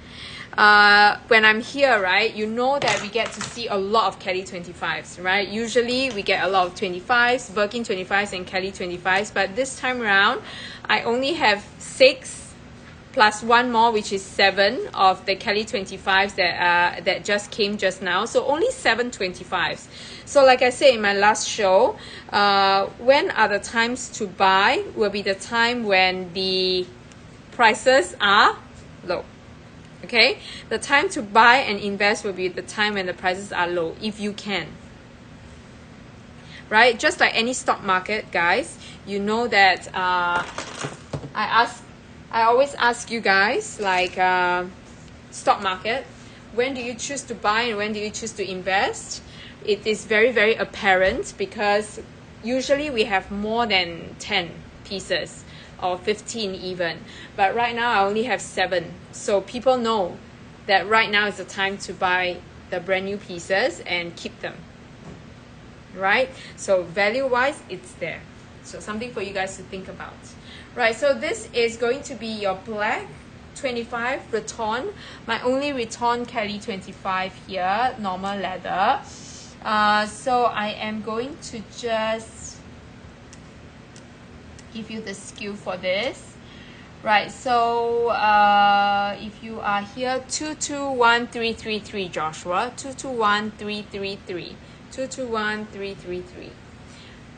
S1: when I'm here, right, you know that we get to see a lot of Kelly 25s, right? Usually we get a lot of 25s, Birkin 25s and Kelly 25s, but this time around I only have 6 plus one more, which is 7 of the Kelly 25s that just came just now. So only 7 25s. So like I said in my last show, when are the times to buy will be the time when the prices are low. Okay, the time to buy and invest will be the time when the prices are low, if you can. Right, just like any stock market, guys, you know that I always ask you guys, like stock market, when do you choose to buy and when do you choose to invest? It is very, very apparent because usually we have more than 10 pieces or 15 even. But right now I only have 7. So people know that right now is the time to buy the brand new pieces and keep them. Right? So value-wise, it's there. So something for you guys to think about. Right, so this is going to be your black 25 Raton. My only Raton Kelly 25 here, normal leather. So I am going to just give you the SKU for this. Right, so if you are here, 221333, Joshua, 221333, 221333.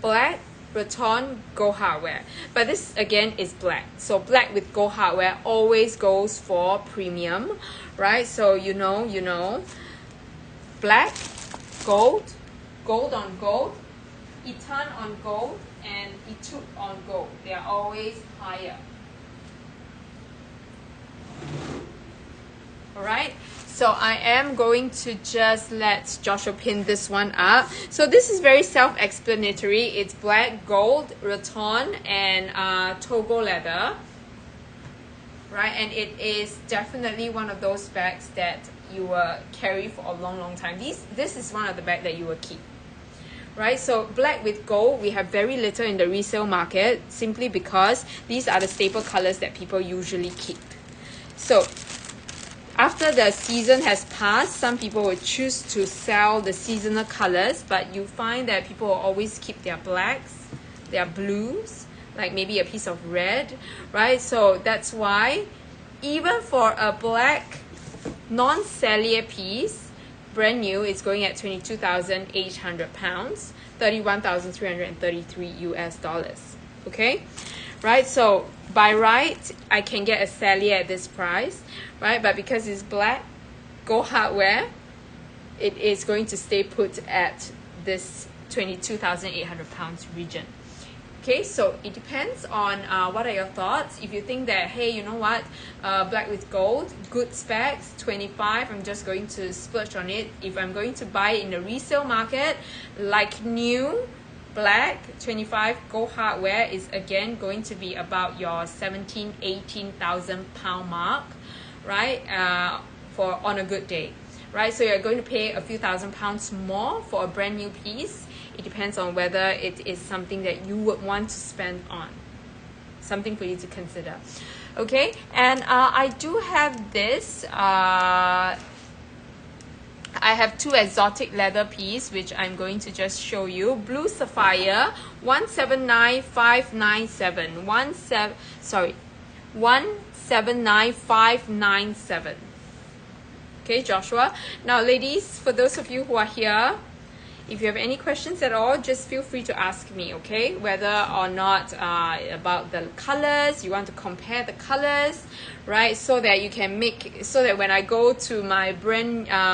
S1: Black Raton gold hardware, but this again is black, so black with gold hardware always goes for premium, right? So you know black, gold, gold on gold, Eton on gold, and Etude on gold, they are always higher. All right, so I am going to just let Joshua pin this one up. So this is very self-explanatory. It's black, gold, Raton, and Togo leather, right? And it is definitely one of those bags that you will carry for a long, long time. This is one of the bags that you will keep, right? So black with gold, we have very little in the resale market simply because these are the staple colors that people usually keep. So after the season has passed, some people will choose to sell the seasonal colors, but you find that people will always keep their blacks, their blues, like maybe a piece of red, right? So that's why even for a black non-Cellier piece, brand new, it's going at 22,800 pounds, 31,333 US dollars. Okay, right? So by right, I can get a Cellier at this price, right? But because it's black, gold hardware, it is going to stay put at this 22,800 pounds region. Okay, so it depends on what are your thoughts. If you think that, hey, you know what, black with gold, good specs, 25, I'm just going to splurge on it. If I'm going to buy in the resale market, like new, black 25 gold hardware is again going to be about your 18,000 pound mark, right? For on a good day, right? So you're going to pay a few £1,000s more for a brand new piece. It depends on whether it is something that you would want to spend on. Something for you to consider. Okay, and I do have this. I have 2 exotic leather piece, which I'm going to just show you. Blue Sapphire, 179597. 1799597. 79597. Okay, Joshua. Now, ladies, for those of you who are here, if you have any questions at all, just feel free to ask me, okay? Whether or not about the colors, you want to compare the colors, right? So that you can so that when I go to my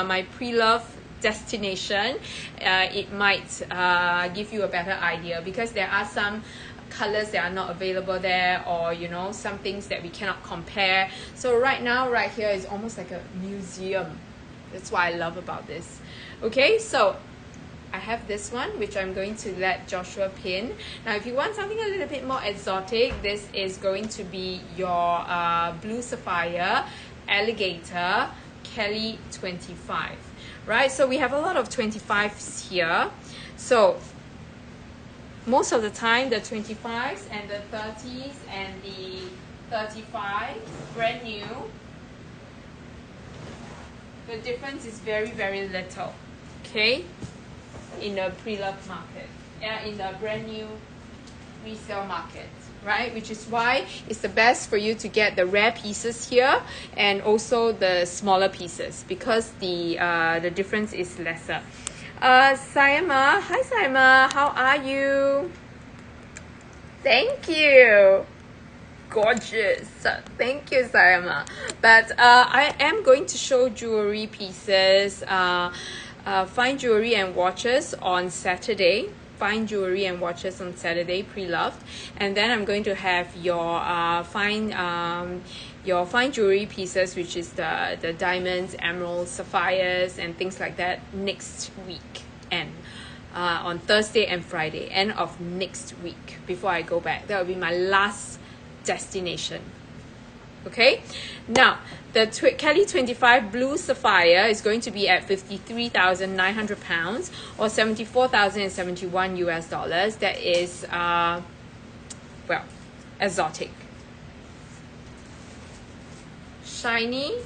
S1: my pre-love destination, it might give you a better idea, because there are some colors that are not available there, or you know, some things that we cannot compare. So right now, right here is almost like a museum. That's what I love about this. Okay, so I have this one, which I'm going to let Joshua pin. Now, if you want something a little bit more exotic, this is going to be your Blue Sapphire Alligator Kelly 25. Right, so we have a lot of 25s here. So most of the time, the 25s and the 30s and the 35s, brand new, the difference is very, very little, okay, in the pre-love market, in the brand new resale market, right? Which is why it's the best for you to get the rare pieces here and also the smaller pieces, because the difference is lesser. Sayama, hi Sayama, how are you? Thank you. Gorgeous. Thank you, Sayama. But I am going to show jewelry pieces, fine jewelry and watches on Saturday. Fine jewelry and watches on Saturday, pre-loved, and then I'm going to have your fine jewelry pieces, which is the diamonds, emeralds, sapphires, and things like that, next week, and on Thursday and Friday, end of next week, before I go back. That will be my last destination. Okay, now the Kelly 25 Blue Sapphire is going to be at 53,900 pounds, or 74,071 US dollars. That is well, exotic, shiny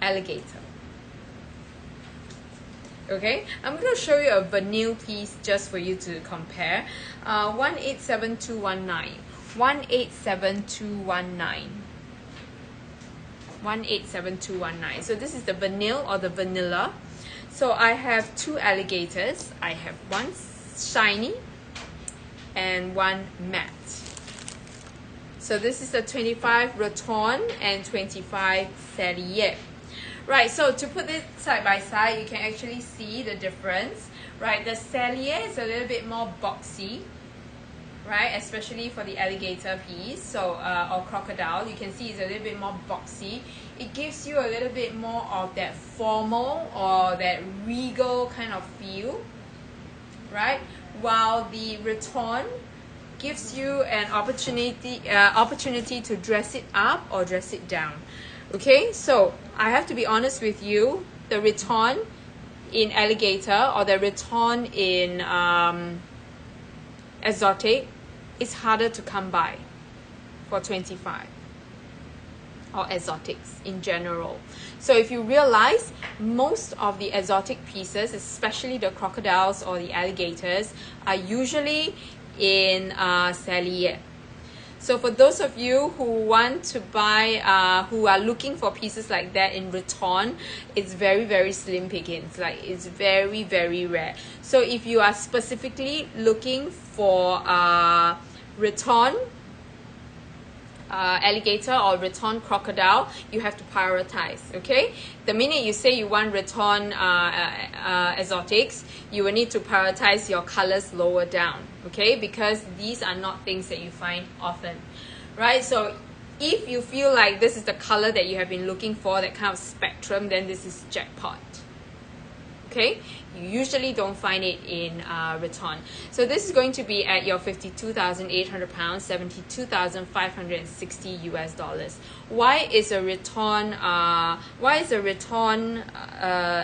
S1: alligator. Okay, I'm going to show you a vanille piece just for you to compare. 187219. 187219. 187219. So this is the vanille or the vanilla. So I have two alligators. I have one shiny and one matte. So this is the 25 Raton and 25 Cellier. Right, so to put it side by side, you can actually see the difference. Right, the Cellier is a little bit more boxy, right, especially for the alligator piece, so or crocodile. You can see it's a little bit more boxy. It gives you a little bit more of that formal or that regal kind of feel, right, while the Raton gives you an opportunity to dress it up or dress it down. Okay, so I have to be honest with you, the Raton in alligator or the Raton in exotic is harder to come by for 25, or exotics in general. So if you realize, most of the exotic pieces, especially the crocodiles or the alligators, are usually in Cellier. So for those of you who want to buy, who are looking for pieces like that in Raton, it's very, very slim pickings. Like, it's very, very rare. So if you are specifically looking for Raton alligator or Raton crocodile, you have to prioritize, okay? The minute you say you want Raton exotics, you will need to prioritize your colors lower down, okay? Because these are not things that you find often, right? So if you feel like this is the color that you have been looking for, that kind of spectrum, then this is jackpot. Okay, you usually don't find it in Raton. So this is going to be at your 52,800 pounds, 72,560 US dollars. Why is a Raton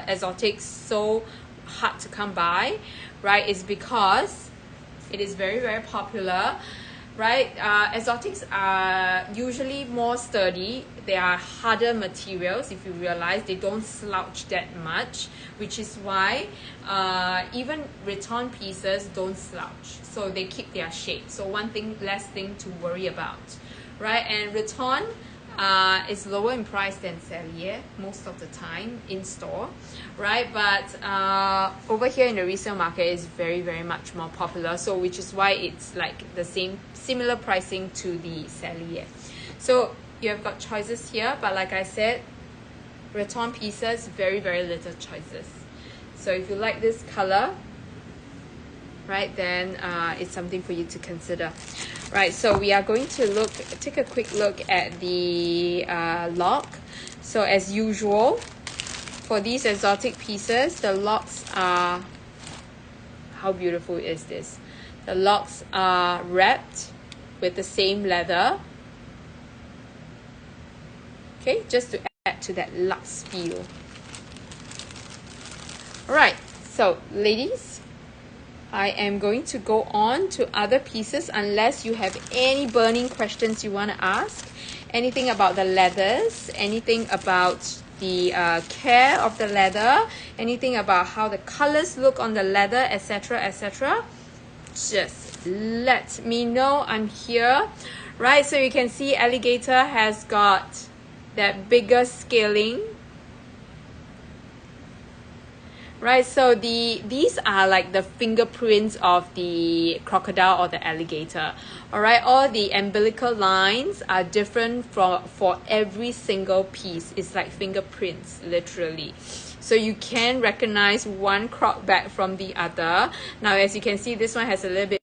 S1: exotic so hard to come by? Right, it's because it is very, very popular. Right, exotics are usually more sturdy. They are harder materials. If you realize, they don't slouch that much, which is why even Raton pieces don't slouch. So they keep their shape. So one thing, less thing to worry about, right? And Raton It's lower in price than Cellier most of the time in store, right? But over here in the resale market is very much more popular, so which is why it's like the similar pricing to the Cellier. So you have got choices here, but like I said, Raton pieces, very little choices. So if you like this color, right, then it's something for you to consider. Right, so we are going to take a quick look at the lock. So as usual, for these exotic pieces, the locks are, how beautiful is this? The locks are wrapped with the same leather. Okay, just to add to that luxe feel. Alright, so ladies, I am going to go on to other pieces unless you have any burning questions you want to ask. Anything about the leathers, anything about the care of the leather, anything about how the colors look on the leather, etc, etc. Just let me know. I'm here. Right, so you can see Alligator has got that bigger scaling. Right, so these are like the fingerprints of the crocodile or the alligator. Alright, all the umbilical lines are different for every single piece. It's like fingerprints, literally. So you can recognize one croc back from the other. Now, as you can see, this one has a little bit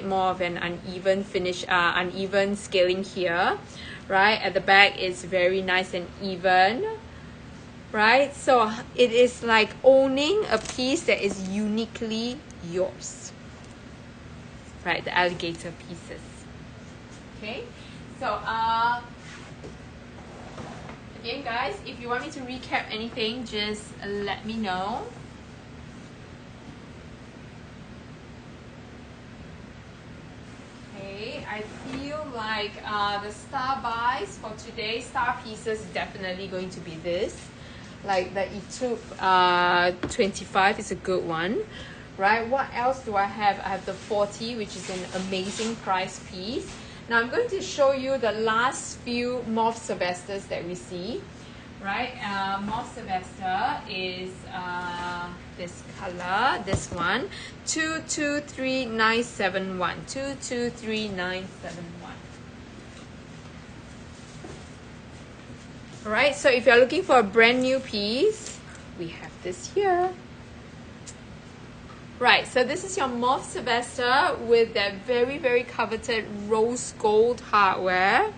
S1: more of an uneven finish, uneven scaling here. Right, at the back it's very nice and even. Right, so it is like owning a piece that is uniquely yours. Right, the alligator pieces. Okay, so again guys, if you want me to recap anything, just let me know. Okay, I feel like the star buys for today, star pieces, is definitely going to be this. Like the Etude 25 is a good one, right? What else do I have? I have the 40, which is an amazing price piece. Now I'm going to show you the last few Mauve Sylvesters that we see, right? Mauve Sylvester is this color, this one, 223971, 223971. Alright, so if you're looking for a brand new piece, we have this here. Right, so this is your Mauve Sylvester with that very coveted rose gold hardware.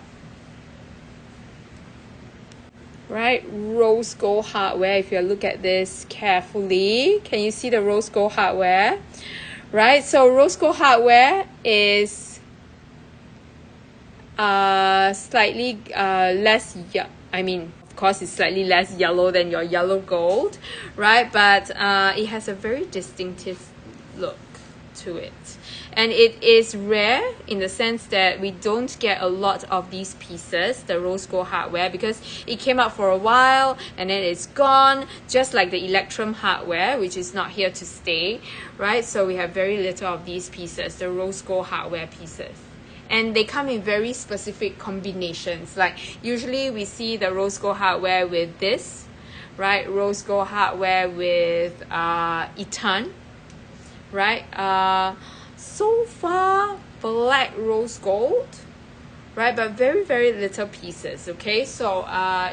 S1: Right, rose gold hardware. If you look at this carefully, can you see the rose gold hardware? Right, so rose gold hardware is slightly less, I mean, of course it's slightly less yellow than your yellow gold, right? But it has a very distinctive look to it. And it is rare in the sense that we don't get a lot of these pieces, the rose gold hardware, because it came out for a while and then it's gone, just like the Electrum hardware, which is not here to stay, right? So we have very little of these pieces, the rose gold hardware pieces. And they come in very specific combinations. Like usually we see the rose gold hardware with this, right? Rose gold hardware with Eton, right? So far black rose gold, right? But very little pieces. Okay, so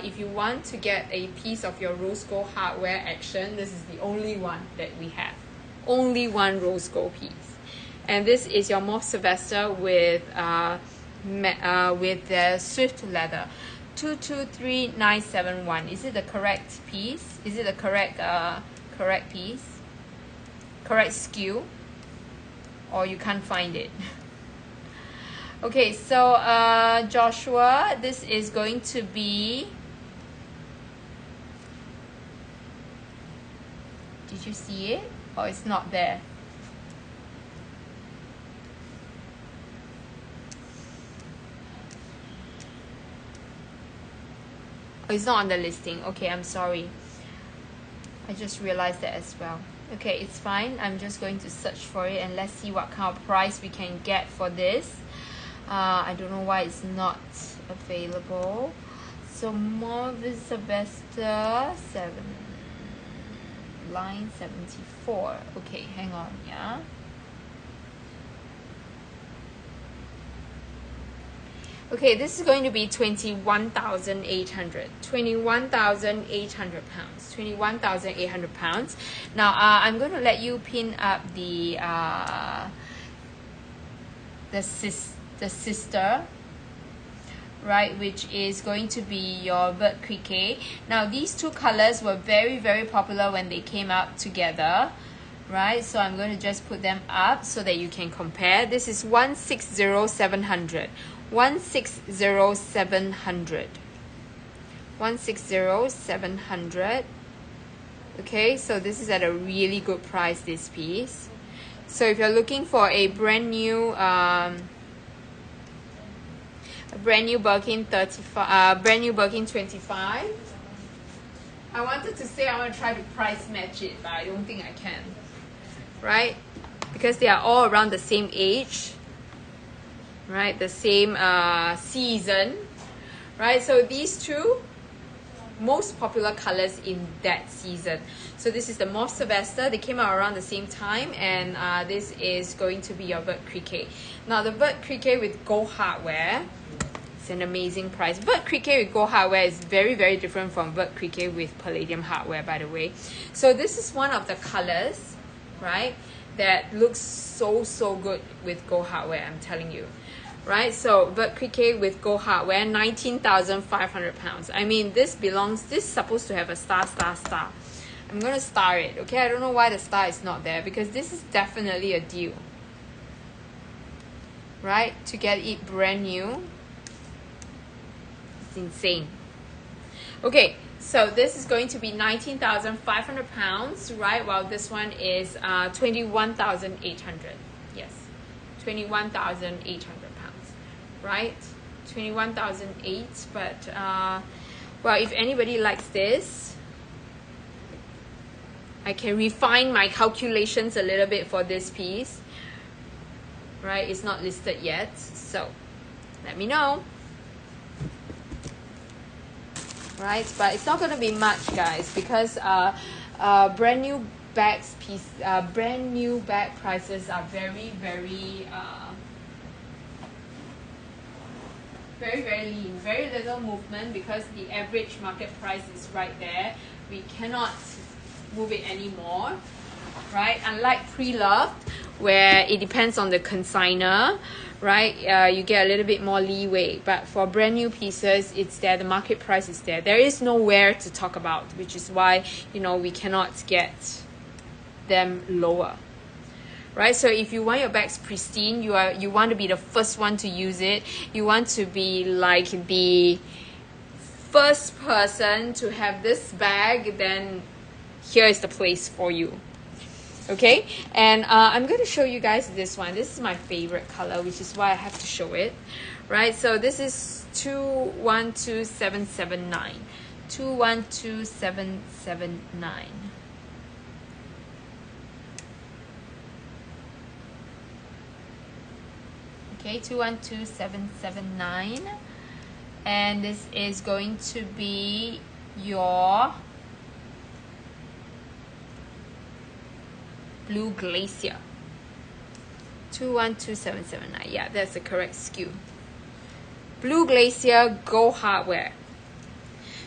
S1: if you want to get a piece of your rose gold hardware action, this is the only one that we have. Only one rose gold piece. And this is your Mauve Sylvester with the Swift leather, 223971. Is it the correct piece? Is it the correct piece? Correct SKU? Or you can't find it? Okay, so Joshua, this is going to be. Did you see it? Or it's not there? Oh, it's not on the listing. Okay, I'm sorry. I just realized that as well. Okay, it's fine. I'm just going to search for it and let's see what kind of price we can get for this. I don't know why it's not available. So Mauve is the best, 7 line 74. Okay, hang on, yeah. Okay, this is going to be 21,800. 21,800 pounds. 21,800 pounds. Now, I'm going to let you pin up the sister, right, which is going to be your Vert Criquet. Now, these two colors were very, very popular when they came out together, right? So I'm going to just put them up so that you can compare. This is 160,700. 160,700. 160,700. Okay, so this is at a really good price, this piece. So if you're looking for a brand new Birkin 35, brand new Birkin 25. I wanted to say I want to try to price match it, but I don't think I can, right? Because they are all around the same age, right? The same season, right? So these two most popular colors in that season. So this is the Mauve Sylvester. They came out around the same time, and this is going to be your Vert Criquet. Now the Vert Criquet with gold hardware, it's an amazing price. Vert Criquet with gold hardware is very, very different from Vert Criquet with palladium hardware, by the way. So this is one of the colors, right, that looks so good with gold hardware, I'm telling you. Right, so Vert Criquet with gold hardware, 19,500 pounds. I mean, this is supposed to have a star. I'm gonna star it, okay? I don't know why the star is not there, because this is definitely a deal, right? To get it brand new, it's insane. Okay, so this is going to be 19,500 pounds, right? While this one is 21,800. Yes, 21,800. Right, 21,008. But well, if anybody likes this, I can refine my calculations a little bit for this piece, right? It's not listed yet, so let me know, right? But it's not going to be much, guys, because brand new bag prices are very lean, very little movement, because the average market price is right there. We cannot move it anymore, right? Unlike pre-loved, where it depends on the consignor, right? You get a little bit more leeway, but for brand new pieces, it's there. The market price is there. There is nowhere to talk about, which is why, you know, we cannot get them lower. Right, so if you want your bags pristine, you want to be the first one to use it. You want to be like the first person to have this bag, then here is the place for you. Okay, and I'm going to show you guys this one. This is my favorite color, which is why I have to show it. Right, so this is 212779. 212779. Okay, 212779, and this is going to be your Blue Glacier. 212779. Yeah, that's the correct SKU. Blue Glacier gold hardware.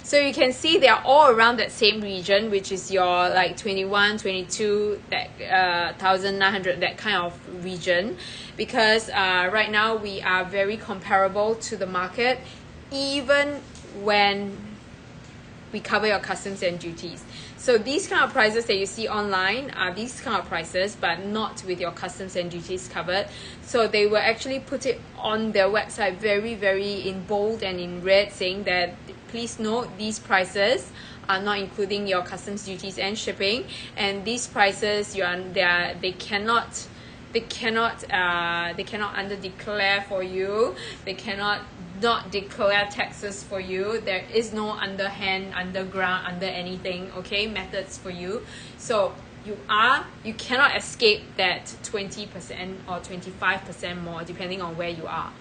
S1: So you can see they are all around that same region, which is your like 21, 22, that 1,900, that kind of region, because right now we are very comparable to the market, even when we cover your customs and duties. So these kind of prices that you see online are these kind of prices, but not with your customs and duties covered. So they will actually put it on their website very in bold and in red, saying that please note these prices are not including your customs duties and shipping, and these prices they cannot under declare for you. They cannot not declare taxes for you. There is no underhand, underground, under anything, okay, methods for you. So you cannot escape that 20% or 25% more, depending on where you are,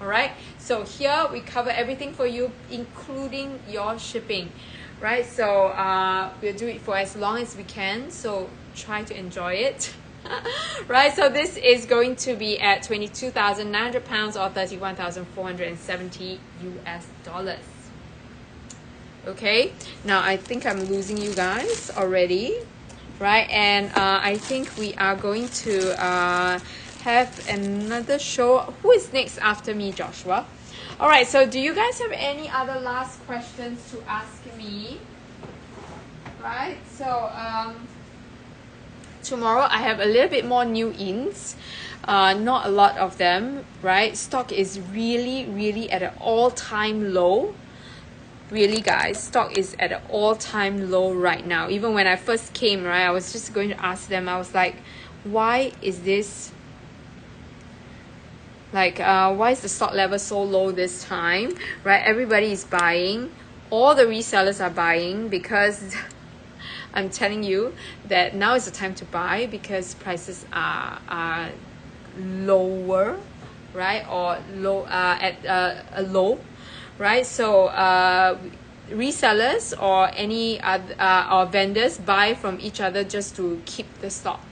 S1: All right, so here we cover everything for you, including your shipping, right? So we'll do it for as long as we can, so try to enjoy it. Right, so this is going to be at 22,900 pounds or 31,470 US dollars. Okay, now I think I'm losing you guys already, right? And I think we are going to have another show. Who is next after me, Joshua? All right, so do you guys have any other last questions to ask me? Right, so tomorrow I have a little bit more new ins, not a lot of them, right? Stock is really at an all-time low. Really, guys, stock is at an all-time low right now. Even when I first came, right, I was just going to ask them, I was like, why is this, like, why is the stock level so low this time, right? Everybody is buying, all the resellers are buying, because I'm telling you that now is the time to buy, because prices are lower, right? Or low, at a low, right? So resellers or any other or vendors buy from each other just to keep the stock,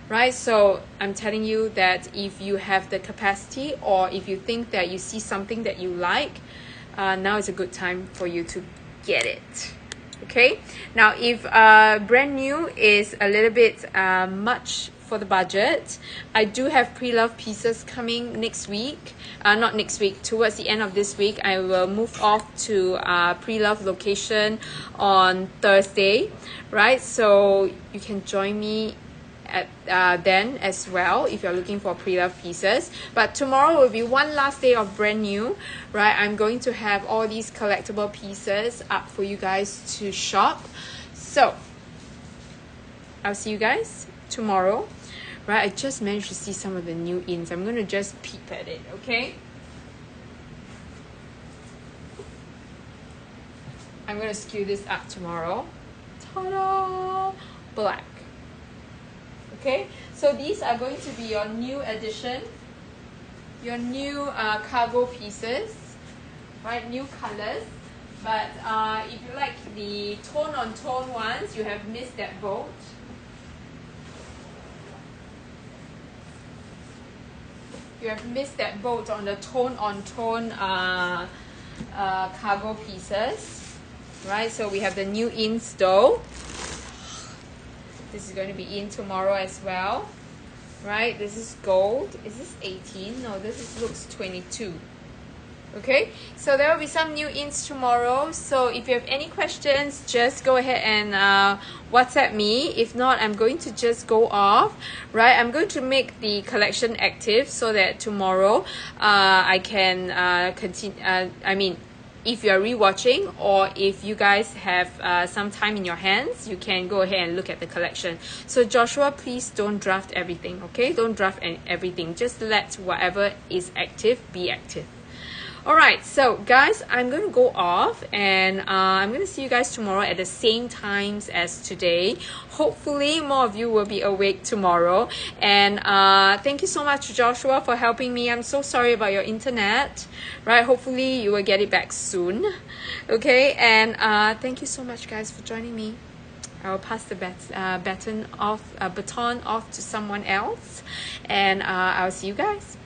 S1: right? So I'm telling you that if you have the capacity, or if you think that you see something that you like, now is a good time for you to get it. Okay, now if brand new is a little bit much for the budget, I do have pre-love pieces coming next week. Not next week, towards the end of this week, I will move off to pre-love location on Thursday, right? So you can join me at then as well if you're looking for pre-love pieces. But tomorrow will be one last day of brand new, right? I'm going to have all these collectible pieces up for you guys to shop. So I'll see you guys tomorrow, right? I just managed to see some of the new ins. I'm going to just peep at it, okay? I'm going to skew this up tomorrow. Ta-da! Black. Okay, so these are going to be your new addition, your new cargo pieces, right? New colors. But if you like the tone-on-tone ones, you have missed that boat. You have missed that boat on the tone-on-tone cargo pieces, right? So we have the new ins though. This is going to be in tomorrow as well, right? This is gold. Is this 18? No, looks 22. Okay, so there will be some new ins tomorrow. So if you have any questions, just go ahead and WhatsApp me. If not, I'm going to just go off, right? I'm going to make the collection active so that tomorrow I can continue. If you're rewatching, or if you guys have some time in your hands, you can go ahead and look at the collection. So Joshua, please don't draft everything, okay? Don't draft everything. Just let whatever is active be active. Alright, so guys, I'm going to go off, and I'm going to see you guys tomorrow at the same times as today. Hopefully more of you will be awake tomorrow. And thank you so much, Joshua, for helping me. I'm so sorry about your internet, right? Hopefully you will get it back soon. Okay, and thank you so much, guys, for joining me. I will pass the baton off to someone else, and I'll see you guys.